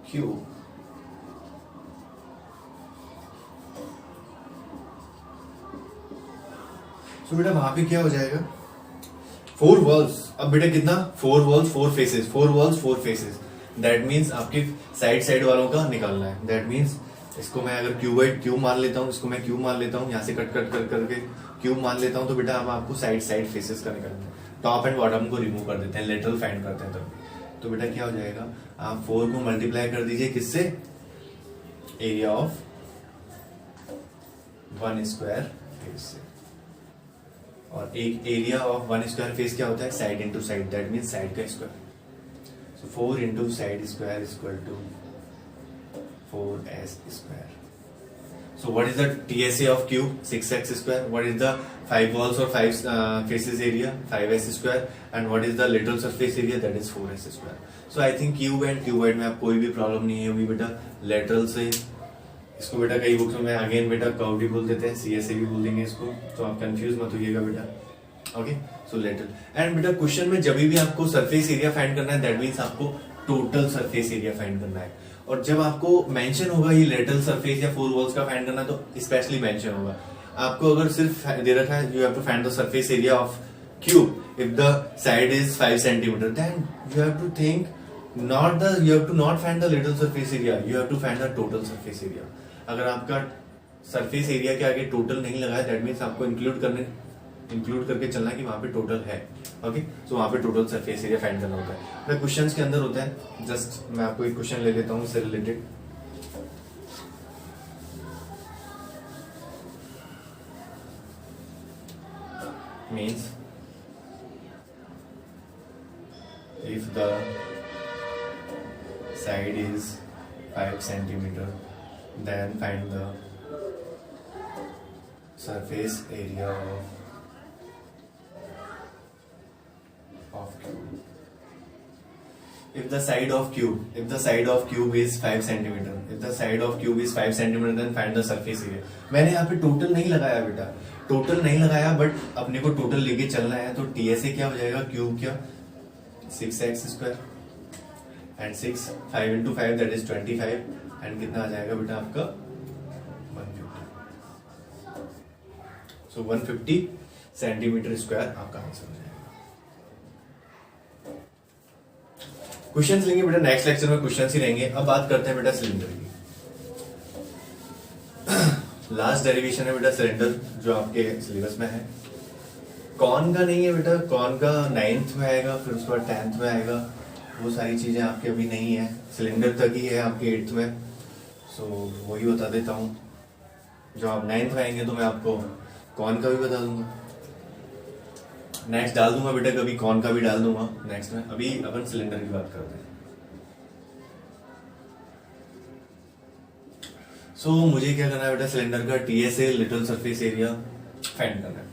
cube. So बेटा वहां पे क्या हो जाएगा, 4 walls। अब बेटा कितना, 4 walls 4 faces, 4 walls 4 faces। That means आपके साइड वालों का निकालना है। दैट मीन्स इसको मैं अगर क्यूब मान लेता हूँ, इसको मैं क्यूब मान लेता हूँ, यहाँ से कट करके क्यूब मान लेता हूँ, तो बेटा अब आपको साइड फेसेस का निकालना है। टॉप एंड बॉटम को रिमूव कर देते हैं, लेटरल फाइंड करते हैं तब। तो बेटा क्या हो जाएगा, आप 4 को मल्टीप्लाई कर दीजिए किससे, area of one square face से। और एक area of one square face क्या होता है, side into side, that means side का square. So 4 into side square equal to 4s square. So what is the TSA of cube? 6x square. What is the 5 walls or 5 faces area? 5s square. And what is the lateral surface area? That is 4s square. So I think cube and cuboid में आप कोई भी problem नहीं है बेटा. Lateral से इसको बेटा कई बुक्स में अगेन बेटा कर्व भी बोल देते हैं, CSA भी बोल देंगे इसको, तो आप कंफ्यूज मत होइएगा बेटा. Okay, so lateral. एंड बेटा क्वेश्चन में जब भी आपको सरफेस एरिया फाइंड करना है, दैट मीन्स आपको टोटल सरफेस एरिया फाइंड करना है. और जब आपको मेंशन होगा ये लेटरल सरफेस या 4 वॉल्स का फाइंड करना, तो स्पेशली मेंशन होगा. आपको अगर सिर्फ दे रखा है you have to find the surface area of cube if the side is 5 centimetre, then you have to think you have to not find the lateral surface area, you have to find the total surface area. अगर आपका surface area के आगे total नहीं लगा है, that means आपको include करके चलना है कि वहां पे टोटल है. ओके, सो वहां पे टोटल सरफेस एरिया फाइंड करना होता है. मैं क्वेश्चंस के अंदर होता है, जस्ट मैं आपको एक क्वेश्चन ले लेता हूं इससे related. Means if the side is 5 centimeter, then find the surface area of cube. If the side of cube is 5 centimeter, then find the surface area. मैंने यहाँ पे टोटल नहीं लगाया बेटा, बट अपने को टोटल लेके चलना है. तो TSA क्या हो जाएगा, क्यूब क्या 6x square and 6 5 into 5 that is 25 and कितना आ जाएगा बेटा आपका 150. सो 150 सेंटीमीटर स्क्वायर आपका आंसर हो जाएगा. क्वेश्चंस लेंगे बेटा नेक्स्ट लेक्चर में, क्वेश्चंस ही रहेंगे. अब बात करते हैं बेटा सिलेंडर की. लास्ट डेरिवेशन है बेटा सिलेंडर जो आपके सिलेबस में है. कॉन का नहीं है बेटा, कॉन का 9th में आएगा, फिर उसके बाद 10th में आएगा. वो सारी चीजें आपके अभी नहीं है, सिलेंडर तक ही है आपके 8th में. सो वही बता देता हूँ. जब आप 9th में आएंगे तो मैं आपको कॉन का भी बता दूंगा. नेक्स्ट डाल दूंगा बेटा, कभी कॉन का भी डाल दूंगा नेक्स्ट में. अभी अपन सिलेंडर की बात करते हैं. सो मुझे क्या करना है बेटा, सिलेंडर का TSA little surface area find करना है.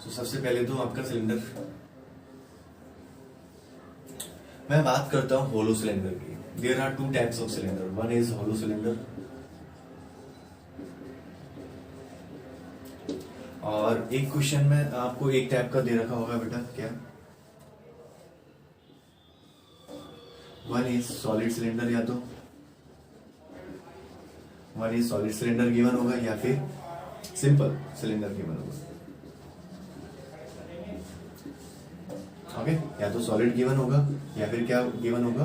तो सबसे पहले तो आपका सिलेंडर, मैं बात करता हूं होलो सिलेंडर की. There are 2 types of cylinder. One is hollow cylinder और एक क्वेश्चन में आपको एक टाइप का दे रखा होगा बेटा, क्या वन इज सॉलिड सिलेंडर, या तो one is solid cylinder given होगा या फिर सिंपल सिलेंडर गिवन होगा. ओके, या तो सॉलिड गिवन होगा या फिर क्या गिवन होगा,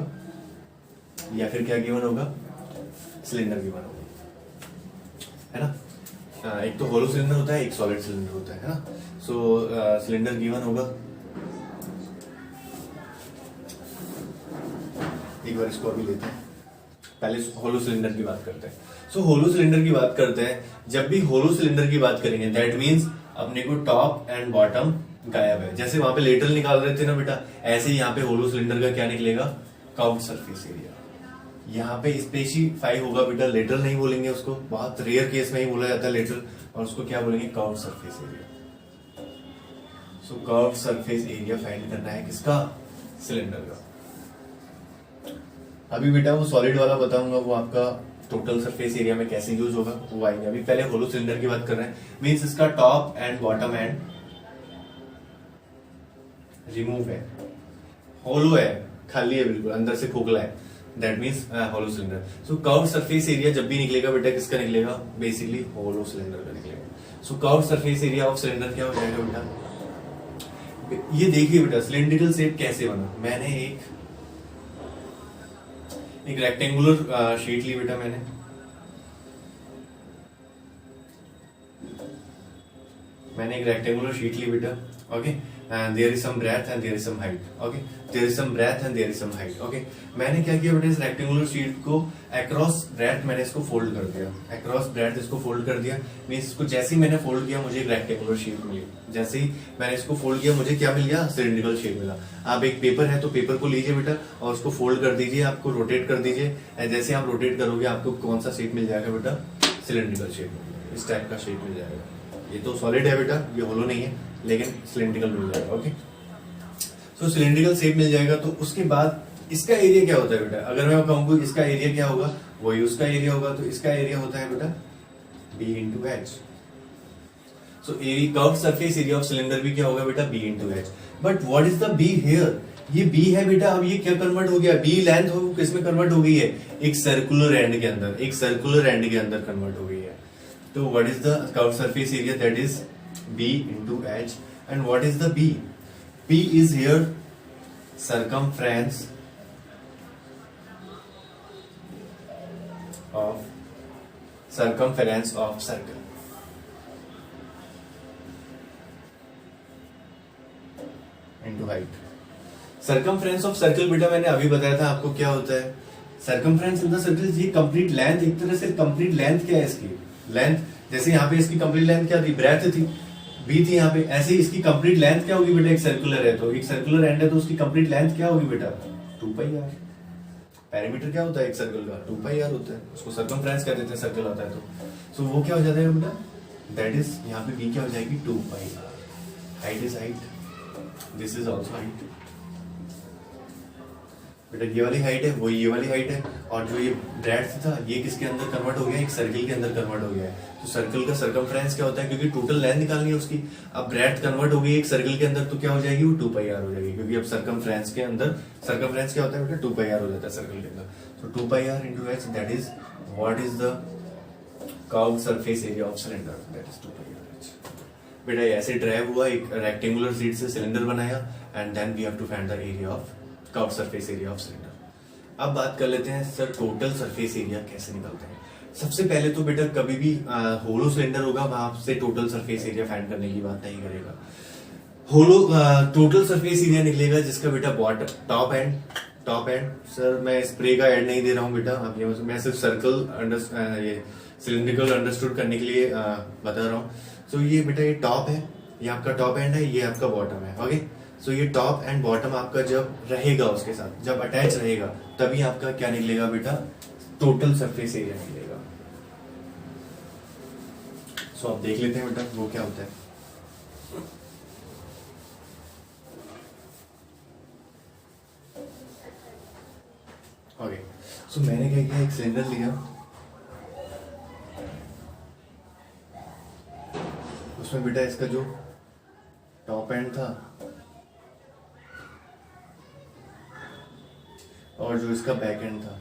सिलेंडर गिवन होगा, है ना. एक तो होलो सिलेंडर होता है, एक सॉलिड सिलेंडर होता है ना. सो सिलेंडर गिवन होगा. एक बार इसको अभी लेते हैं, पहले होलो सिलेंडर की बात करते हैं. सो होलो सिलेंडर की बात करते हैं. जब भी होलो सिलेंडर की बात करेंगे, दैट मीन्स अपने को टॉप एंड बॉटम गायब है. जैसे वहां पे लेटरल निकाल रहे थे ना बेटा, ऐसे ही यहाँ पे होलो सिलेंडर का क्या निकलेगा, कर्व्ड सरफेस एरिया. यहाँ पे स्पेसिफाई होगा बेटा, लेटरल नहीं बोलेंगे उसको, बहुत रेयर केस में ही बोला जाता है लेटरल, और उसको क्या बोलेंगे, कर्व्ड सरफेस एरिया. सो कर्व्ड सरफेस एरिया फाइंड करना है किसका, सिलेंडर का. अभी बेटा वो सॉलिड वाला बताऊंगा, वो आपका टोटल सरफेस एरिया में कैसे यूज होगा वो आएंगे. अभी पहले होलो सिलेंडर की बात कर रहे हैं. मीन्स इसका top and bottom and remove है, होलो है, खाली है, बिल्कुल अंदर से खोखला है, that means hollow cylinder. So curved surface area जब भी निकलेगा बेटा, किसका निकलेगा, बेसिकली होलो सिलेंडर का निकलेगा. So curved surface area of cylinder क्या हो जाएगा बेटा, ये देखिए बेटा सिलेंड्रिकल शेप कैसे बना. मैंने एक रेक्टेंगुलर शीट ली बेटा, मैंने एक रेक्टेंगुलर शीट ली बेटा. Okay, and there is some breadth and there is some height. Okay, there is some breadth and there is some height. Okay, मैंने क्या किया बेटा, इस रेक्टेंगुलर शीट को अक्रॉस ब्रेथ मैंने इसको फोल्ड कर दिया, अक्रॉस ब्रेथ इसको फोल्ड कर दिया. मीन्स इसको जैसे ही मैंने फोल्ड किया मुझे एक रेक्टेंगुलर शीट मिली. जैसे ही मैंने इसको फोल्ड किया मुझे क्या मिल गया, सिलिंड्रिकल शेप मिला. आप एक पेपर है तो पेपर को लीजिए बेटा और उसको फोल्ड कर दीजिए, आपको रोटेट कर दीजिए. जैसे आप रोटेट करोगे आपको कौन सा शेप मिल जाएगा बेटा, सिलिंड्रिकल शेप. इस टाइप का शेप मिल जाएगा। ये तो सॉलिड है बेटा, ये होलो नहीं है, लेकिन सिलेंड्रिकल मिल जाएगा। ओके, सो सिलेंड्रिकल शेप मिल जाएगा। तो उसके बाद इसका एरिया क्या होता है बेटा? अगर मैं कहूँ इसका एरिया क्या होगा, वही उसका एरिया होगा। तो इसका एरिया होता है बेटा B into H. So area curve surface area of cylinder भी क्या होगा बेटा? B into H. But what is the B here? ये B है बेटा, अब ये क्या कन्वर्ट हो गया? B लेंथ हो किस में कन्वर्ट हो गई है? एक सर्कुलर एंड के अंदर, एक सर्कुलर एंड के अंदर कन्वर्ट हो गई है। तो what is the curve surface area? That is B into H. And what is the B? P is here circumference of circle into height। circumference of circle बेटा मैंने अभी बताया था आपको क्या होता है। circumference in the circle ये कंप्लीट लेंथ, एक तरह से कंप्लीट लेंथ क्या है इसकी? लेंथ, जैसे यहाँ पे इसकी कंप्लीट लेंथ क्या थी? ब्रेथ थी, B थी यहाँ पे। ऐसे ही इसकी कंप्लीट लेंथ क्या होगी बेटा? एक सर्कुलर है, तो एक सर्कुलर एंड है, तो उसकी कंप्लीट लेंथ क्या होगी बेटा? 2 पाई आर। पेरीमीटर क्या होता है एक सर्कल का? 2 पाई आर होता है, उसको सर्कमफ्रेंस कह देते हैं सर्कल होता है तो। सो वो क्या हो जाता है बेटा? दैट इज यहाँ पे B क्या हो जाएगी? 2 pi r. Height is height, this is also height बेटा। ये वाली हाइट है, वो ये वाली हाइट है, और जो ये ब्रेड्थ था ये किसके अंदर कन्वर्ट हो गया? एक सर्कल के अंदर कन्वर्ट हो गया है। तो सर्कल का सर्कमफ्रेंस क्या होता है? क्योंकि टोटल लेंथ निकालनी है उसकी। अब ब्रेड्थ कन्वर्ट हो गई एक सर्कल के अंदर, तो क्या हो जाएगी? वो 2 पाई आर हो जाएगी, क्योंकि अब सर्कमफ्रेंस के अंदर, सर्कमफ्रेंस क्या होता है बेटा? 2 पाई आर हो जाता है सर्कल के अंदर। तो 2 pi r into H, that is what is the curved surface area of cylinder? That is 2 pi r H. बेटा ऐसे ड्राइव हुआ, एक रेक्टेंगुलर शीट से सिलेंडर बनाया, and then we have to find the area of curved surface area of cylinder. अब बात कर लेते हैं सर टोटल सरफेस एरिया कैसे निकलते हैं। सबसे पहले तो बेटा कभी भी होलो सिलेंडर होगा वहां से टोटल सरफेस एरिया फाइंड करने की बात नहीं करेगा। होलो टोटल सरफेस एरिया निकलेगा जिसका बेटा बॉटम टॉप एंड सर मैं स्प्रे का ऐड नहीं दे रहा हूँ बेटा, आप ये मैं सिर्फ सर्कल ये सिलिंड्रिकल अंडरस्टूड करने के लिए बता रहा हूँ। सो ये बेटा ये टॉप है, ये आपका टॉप एंड है, ये आपका बॉटम है। ओके, सो ये टॉप एंड बॉटम आपका जब रहेगा उसके साथ, जब अटैच रहेगा, तभी आपका क्या निकलेगा बेटा? टोटल सरफेस एरिया निकलेगा। सो आप देख लेते हैं बेटा वो क्या होता है। ओके, सो मैंने क्या किया, एक सिलेंडर लिया, उसमें बेटा इसका जो टॉप एंड था और जो इसका बैक एंड था,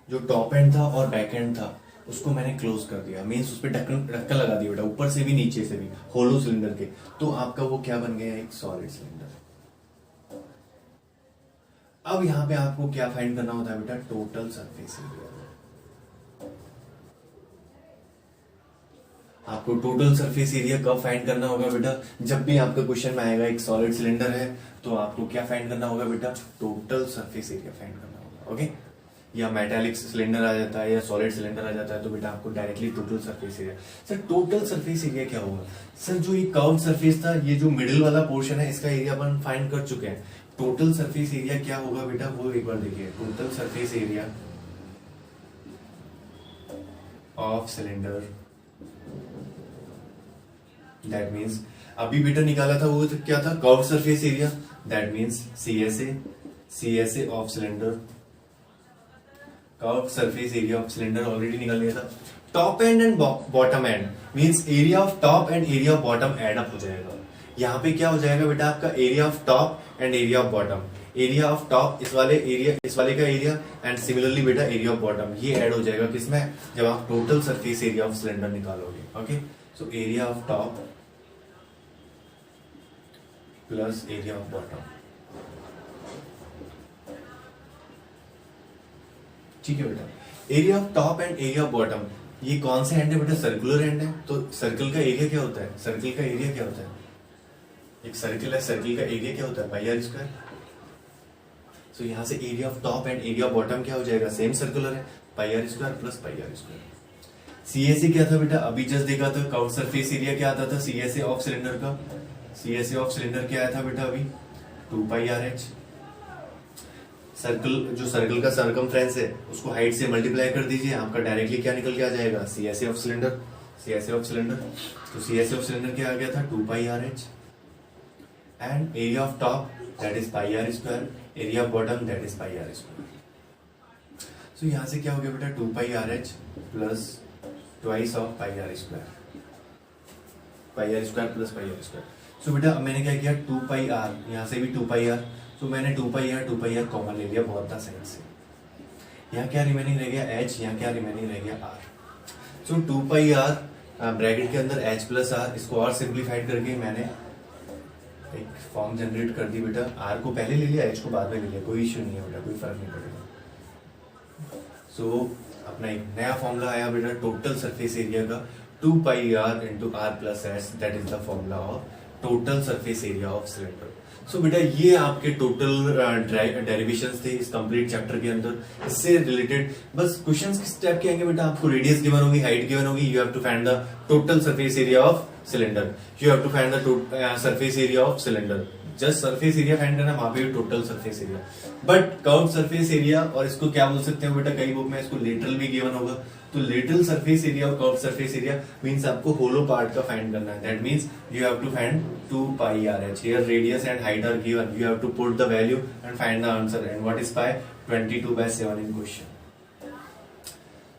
जो टॉप एंड था और बैक एंड था, उसको मैंने क्लोज कर दिया। मींस उस पर ढक्कन लगा दिया बेटा, ऊपर से भी नीचे से भी, होलो सिलेंडर के। तो आपका वो क्या बन गया? एक सॉलिड सिलेंडर। अब यहां पे आपको क्या फाइंड करना होता है बेटा? Total surface area. आपको टोटल सरफेस एरिया कब फाइंड करना होगा बेटा? जब भी आपका क्वेश्चन में आएगा एक सॉलिड सिलेंडर है, तो आपको क्या फाइंड करना होगा बेटा? टोटल सरफेस एरिया फाइंड करना होगा। ओके, या मेटालिक सिलेंडर आ जाता है या सॉलिड सिलेंडर आ जाता है, तो बेटा आपको directly total surface area. Sir total surface area क्या होगा? सर जो ये कर्व्ड सरफेस था, ये जो मिडिल वाला पोर्शन है, इसका एरिया अपन फाइंड कर चुके हैं। टोटल सरफेस एरिया क्या होगा बेटा? वो एक बार देखिए, total surface area of cylinder, that means अभी बेटा निकाला था वो तो क्या था? Curved surface area, that means CSA of cylinder, curved surface area of cylinder already निकाल लिया था। Top and bottom and means area of top and area of bottom add up हो जाएगा। यहाँ पे क्या हो जाएगा बेटा? आपका area of top and area of bottom, area of top इस वाले का एरिया, एंड सिमिलरली बेटा एरिया ऑफ बॉटम ये ऐड हो जाएगा किसमें? जब आप total surface area of cylinder निकालोगे। Okay, so area of top plus area of bottom, ठीक है बेटा। Area of top and area of bottom, ये कौन से एंड है बेटा? सर्कुलर एंड है। तो सर्कल का एरिया क्या होता है? सर्कल का एरिया क्या होता है? एक सर्कल है, सर्कल का एरिया क्या होता है? Pi r square. सो यहां से area of top and area of bottom क्या हो जाएगा? सेम सर्कुलर है, pi r square plus pi r square. CSA क्या था बेटा? अभी जस्ट देखा था, कर्व्ड सरफेस एरिया क्या आता था? CSA ऑफ सिलेंडर का, CSA ऑफ सिलेंडर क्या आया था बेटा? अभी 2 पाई आर एच। जो सर्कल का सर्कमफ्रेंस है उसको हाइट से मल्टीप्लाई कर दीजिए, आपका डायरेक्टली क्या निकल के आ जाएगा, CSA of cylinder. CSA of cylinder, तो CSA ऑफ सिलेंडर क्या आ गया था, 2 pi r H, and area of top that is pi r square, area of bottom that is pi r square. So यहाँ से क्या हो गया बेटा, 2 pi r H plus twice of pi r square, pi r square plus pi r square. So बेटा अब मैंने क्या किया, 2 पाई आर, यहाँ से भी 2 पाई आर, तो मैंने 2 पाई आर कॉमन ले लिया बहुत था साइड से। यहाँ क्या रिमेनिंग रह गया, एच, यहाँ क्या रिमेनिंग रह गया, R. So 2 pi R bracket के अंदर एच प्लस आर, इसको और सिंप्लीफाइड करके मैंने एक फॉर्म जनरेट कर दी बेटा। आर को पहले ले लिया, एच को बाद में ले लिया, कोई इश्यू नहीं है बेटा, कोई फर्क नहीं पड़ेगा। सो अपना एक नया फॉर्मूला आया बेटा टोटल सरफेस एरिया का, 2 pi r into r plus H, that is the formula of total surface area of cylinder. So बेटा ये आपके टोटल डेरिवेशंस थे इस कंप्लीट चैप्टर के अंदर। इससे रिलेटेड बस क्वेश्चंस किस टाइप के आएंगे बेटा, आपको रेडियस गिवन होगी, हाइट गिवन होगी, you have to find the total surface area of cylinder, you have to find the surface area of cylinder. Just surface area find करना, वहां पे भी total surface area, but curve surface area, और इसको क्या बोल सकते हो बेटा, कई बुक में इसको लेटरल भी गिवन होगा। तो लेटरल सरफेस एरिया और कर्व सरफेस एरिया मींस आपको होलो पार्ट का फाइंड करना है, that means you have to find 2 pi r H, here radius and height are given, you have to put the value and find the answer, and what is pi, 22/7 in question.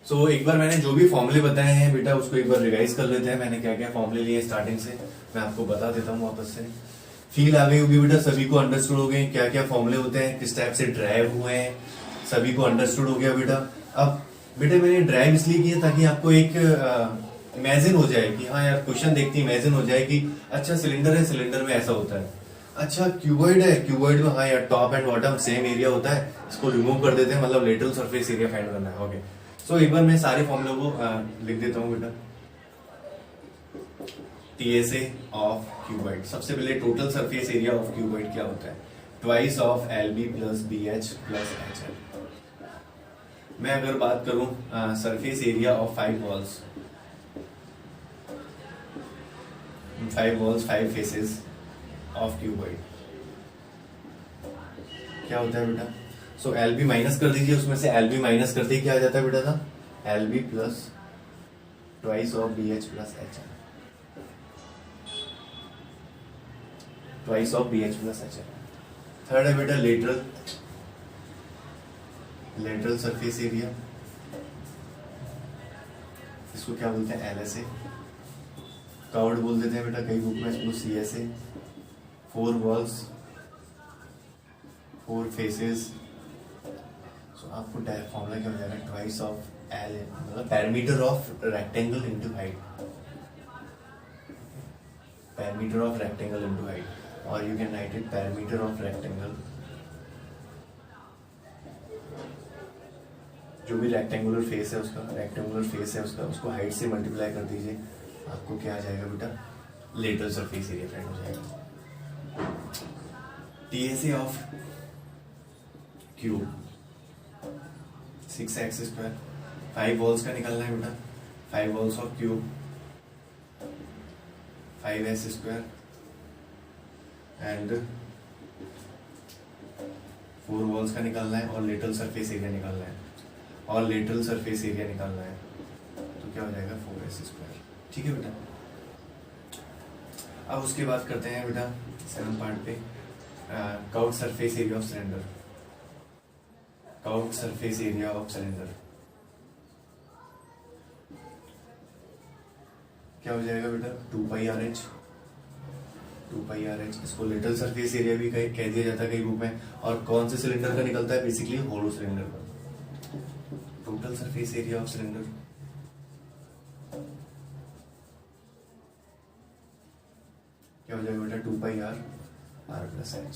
So एक बार मैंने जो भी फॉर्मूले बताए हैं बेटा उसको एक बार रिवाइज कर लेते हैं, मैंने क्या क्या फॉर्मूले लिए स्टार्टिंग से, मैं आपको बता देता हूँ वापस से। फील आ गई होगी बेटा, सभी को अंडरस्टूड हो गए क्या क्या फॉर्मूले होते हैं, किस टाइप से ड्राइव हुए हैं, सभी को अंडरस्टूड हो गया बेटा। अब बेटा मैंने ड्राइव इसलिए किया ताकि आपको एक इमेजिन हो जाए कि हाँ यार क्वेश्चन देखते इमेजिन हो जाए कि अच्छा सिलेंडर है, सिलेंडर में ऐसा होता है, अच्छा क्यूबॉइड है, क्यूबॉइड में हाँ यार top and bottom same area होता है, इसको रिमूव कर देते हैं, मतलब लेटरल सरफेस एरिया फाइंड करना है। ओके, सो एक बार मैं सारे फॉर्मूले को लिख देता हूँ बेटा। TSA ऑफ क्यूबॉइड, सबसे पहले total surface area of cuboid क्या होता है, twice of LB plus BH plus HL। मैं अगर बात करूं surface area of 5 walls, 5 faces of cuboid क्या होता है बेटा, सो LB माइनस कर दीजिए, उसमें से LB माइनस करते ही क्या आ जाता है बेटा था, LB plus twice of BH plus HL, twice of BH plus HL। Third है बेटा लेटरल सरफेस एरिया, इसको क्या बोलते हैं, LSA, कर्व्ड बोल देते हैं बेटा कई बुक में इसको, CSA। 4 वॉल्स 4 फेसेस, सो आपको फॉर्मूला क्या हो जाएगा, ट्वाइस ऑफ L, मतलब parameter of rectangle into height, parameter of rectangle into height, और you can write it parameter of rectangle, जो भी रेक्टेंगुलर फेस है उसका, उसको हाइट से मल्टीप्लाई कर दीजिए, आपको क्या आ जाएगा बेटा, लेटरल सरफेस एरिया फाइंड हो जाएगा। TSA of cube 6x², 5 walls का निकलना है बेटा, 5 walls of cube 5s² and 4 walls का निकालना है, और लेटरल सरफेस एरिया निकालना है, तो क्या हो जाएगा 4s²। ठीक है बेटा, अब उसके बाद करते हैं बेटा 7 पार्ट पे, curved surface area of cylinder, curved surface area of cylinder क्या हो जाएगा बेटा, 2 पाई आर एच, इसको लेटरल सरफेस एरिया भी कह दिया जाता है कई बुक में, और कौन से सिलेंडर का निकलता है, बेसिकली होलो सिलेंडर का। Total surface area of cylinder क्या हो जाएगा बेटा, 2 पाई आर प्लस एच।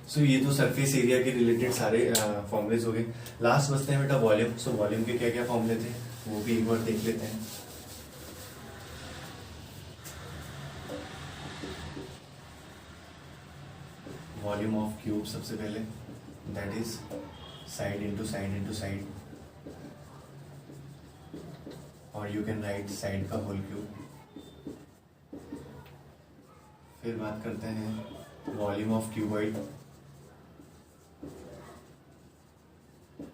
सो ये तो सरफेस एरिया के रिलेटेड सारे फॉर्मूलेज हो गए। लास्ट बचते हैं बेटा वॉल्यूम। सो वॉल्यूम के क्या क्या फॉर्मूले थे वो भी एक बार देख लेते हैं। वॉल्यूम ऑफ क्यूब सबसे पहले, that is side into side, और यू कैन राइट साइड का होल क्यूब। फिर बात करते हैं volume of cuboid,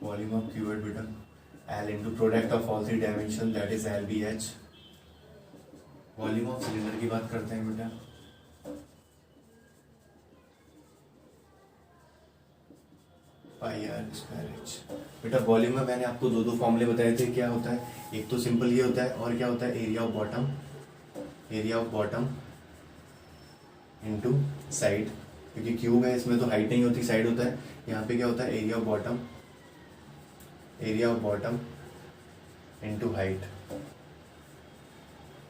volume of cuboid बेटा L into product of all three dimension that is LBH. Volume of cylinder की बात करते हैं बेटा, पाई आर स्क्वायर एच। बेटा वॉल्यूम में मैंने आपको दो फॉर्मूले बताए थे, क्या होता है, एक तो सिंपल ये होता है और क्या होता है area of bottom into side, क्योंकि क्यूब है इसमें तो हाइट नहीं होती साइड होता है। यहाँ पे क्या होता है area of bottom into height.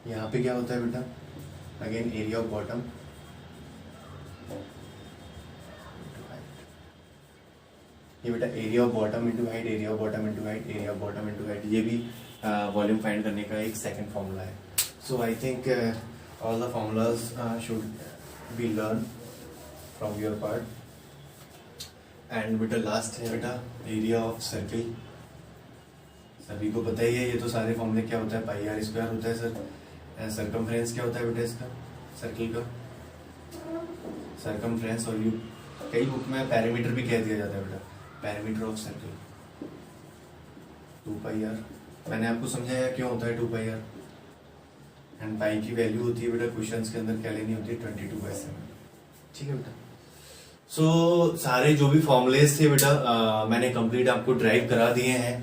यहाँ पे क्या होता है बेटा अगेन एरिया ऑफ बॉटम ये बेटा area of bottom into height, area of bottom into height, area of bottom into height, ये भी वॉल्यूम फाइंड करने का एक सेकंड फॉर्मूला है। So I think all the formulas should be learn from your part. And बेटा last है बेटा area of circle. सभी को पता ही है ये तो सारे फॉर्मूले, क्या होता है पाई आर स्क्वायर होता है सर। सर्कमफ्रेंस क्या होता है बेटा इसका, सर्किल का सर्कमफ्रेंस, और यू कई बुक में पैरामीटर भी कह दिया जाता है बेटा, parameter of circle 2 pi R. मैंने आपको समझाया क्यों होता है 2 पाई आर। एंड पाई की वैल्यू होती है बेटा क्वेश्चंस के अंदर क्या लेनी होती है 22/7। ठीक है बेटा। सो सारे जो भी फॉर्मुलेस थे बेटा मैंने कंप्लीट आपको ड्राइव करा दिए हैं।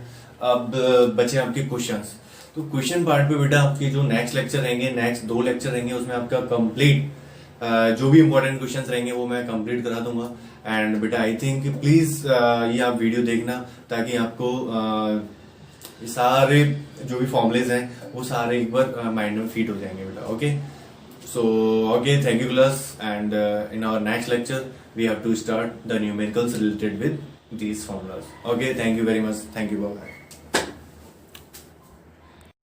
अब बचे आपके क्वेश्चंस, तो क्वेश्चन पार्ट पे बेटा आपके जो नेक्स्ट लेक्चर रहेंगे, नेक्स्ट 2 लेक्चर रहेंगे, उसमें आपका कंप्लीट जो भी इंपॉर्टेंट क्वेश्चंस रहेंगे वो मैं कंप्लीट करा दूंगा। एंड बेटा आई थिंक प्लीज ये आप वीडियो देखना ताकि आपको सारे जो भी फॉर्मुलेज हैं वो सारे एक बार माइंड में फिट हो जाएंगे बेटा। Okay, so okay, thank you class. And in our next lecture we have to start the numericals related with these formulas. Okay, thank you very much. Thank you. Bye bye.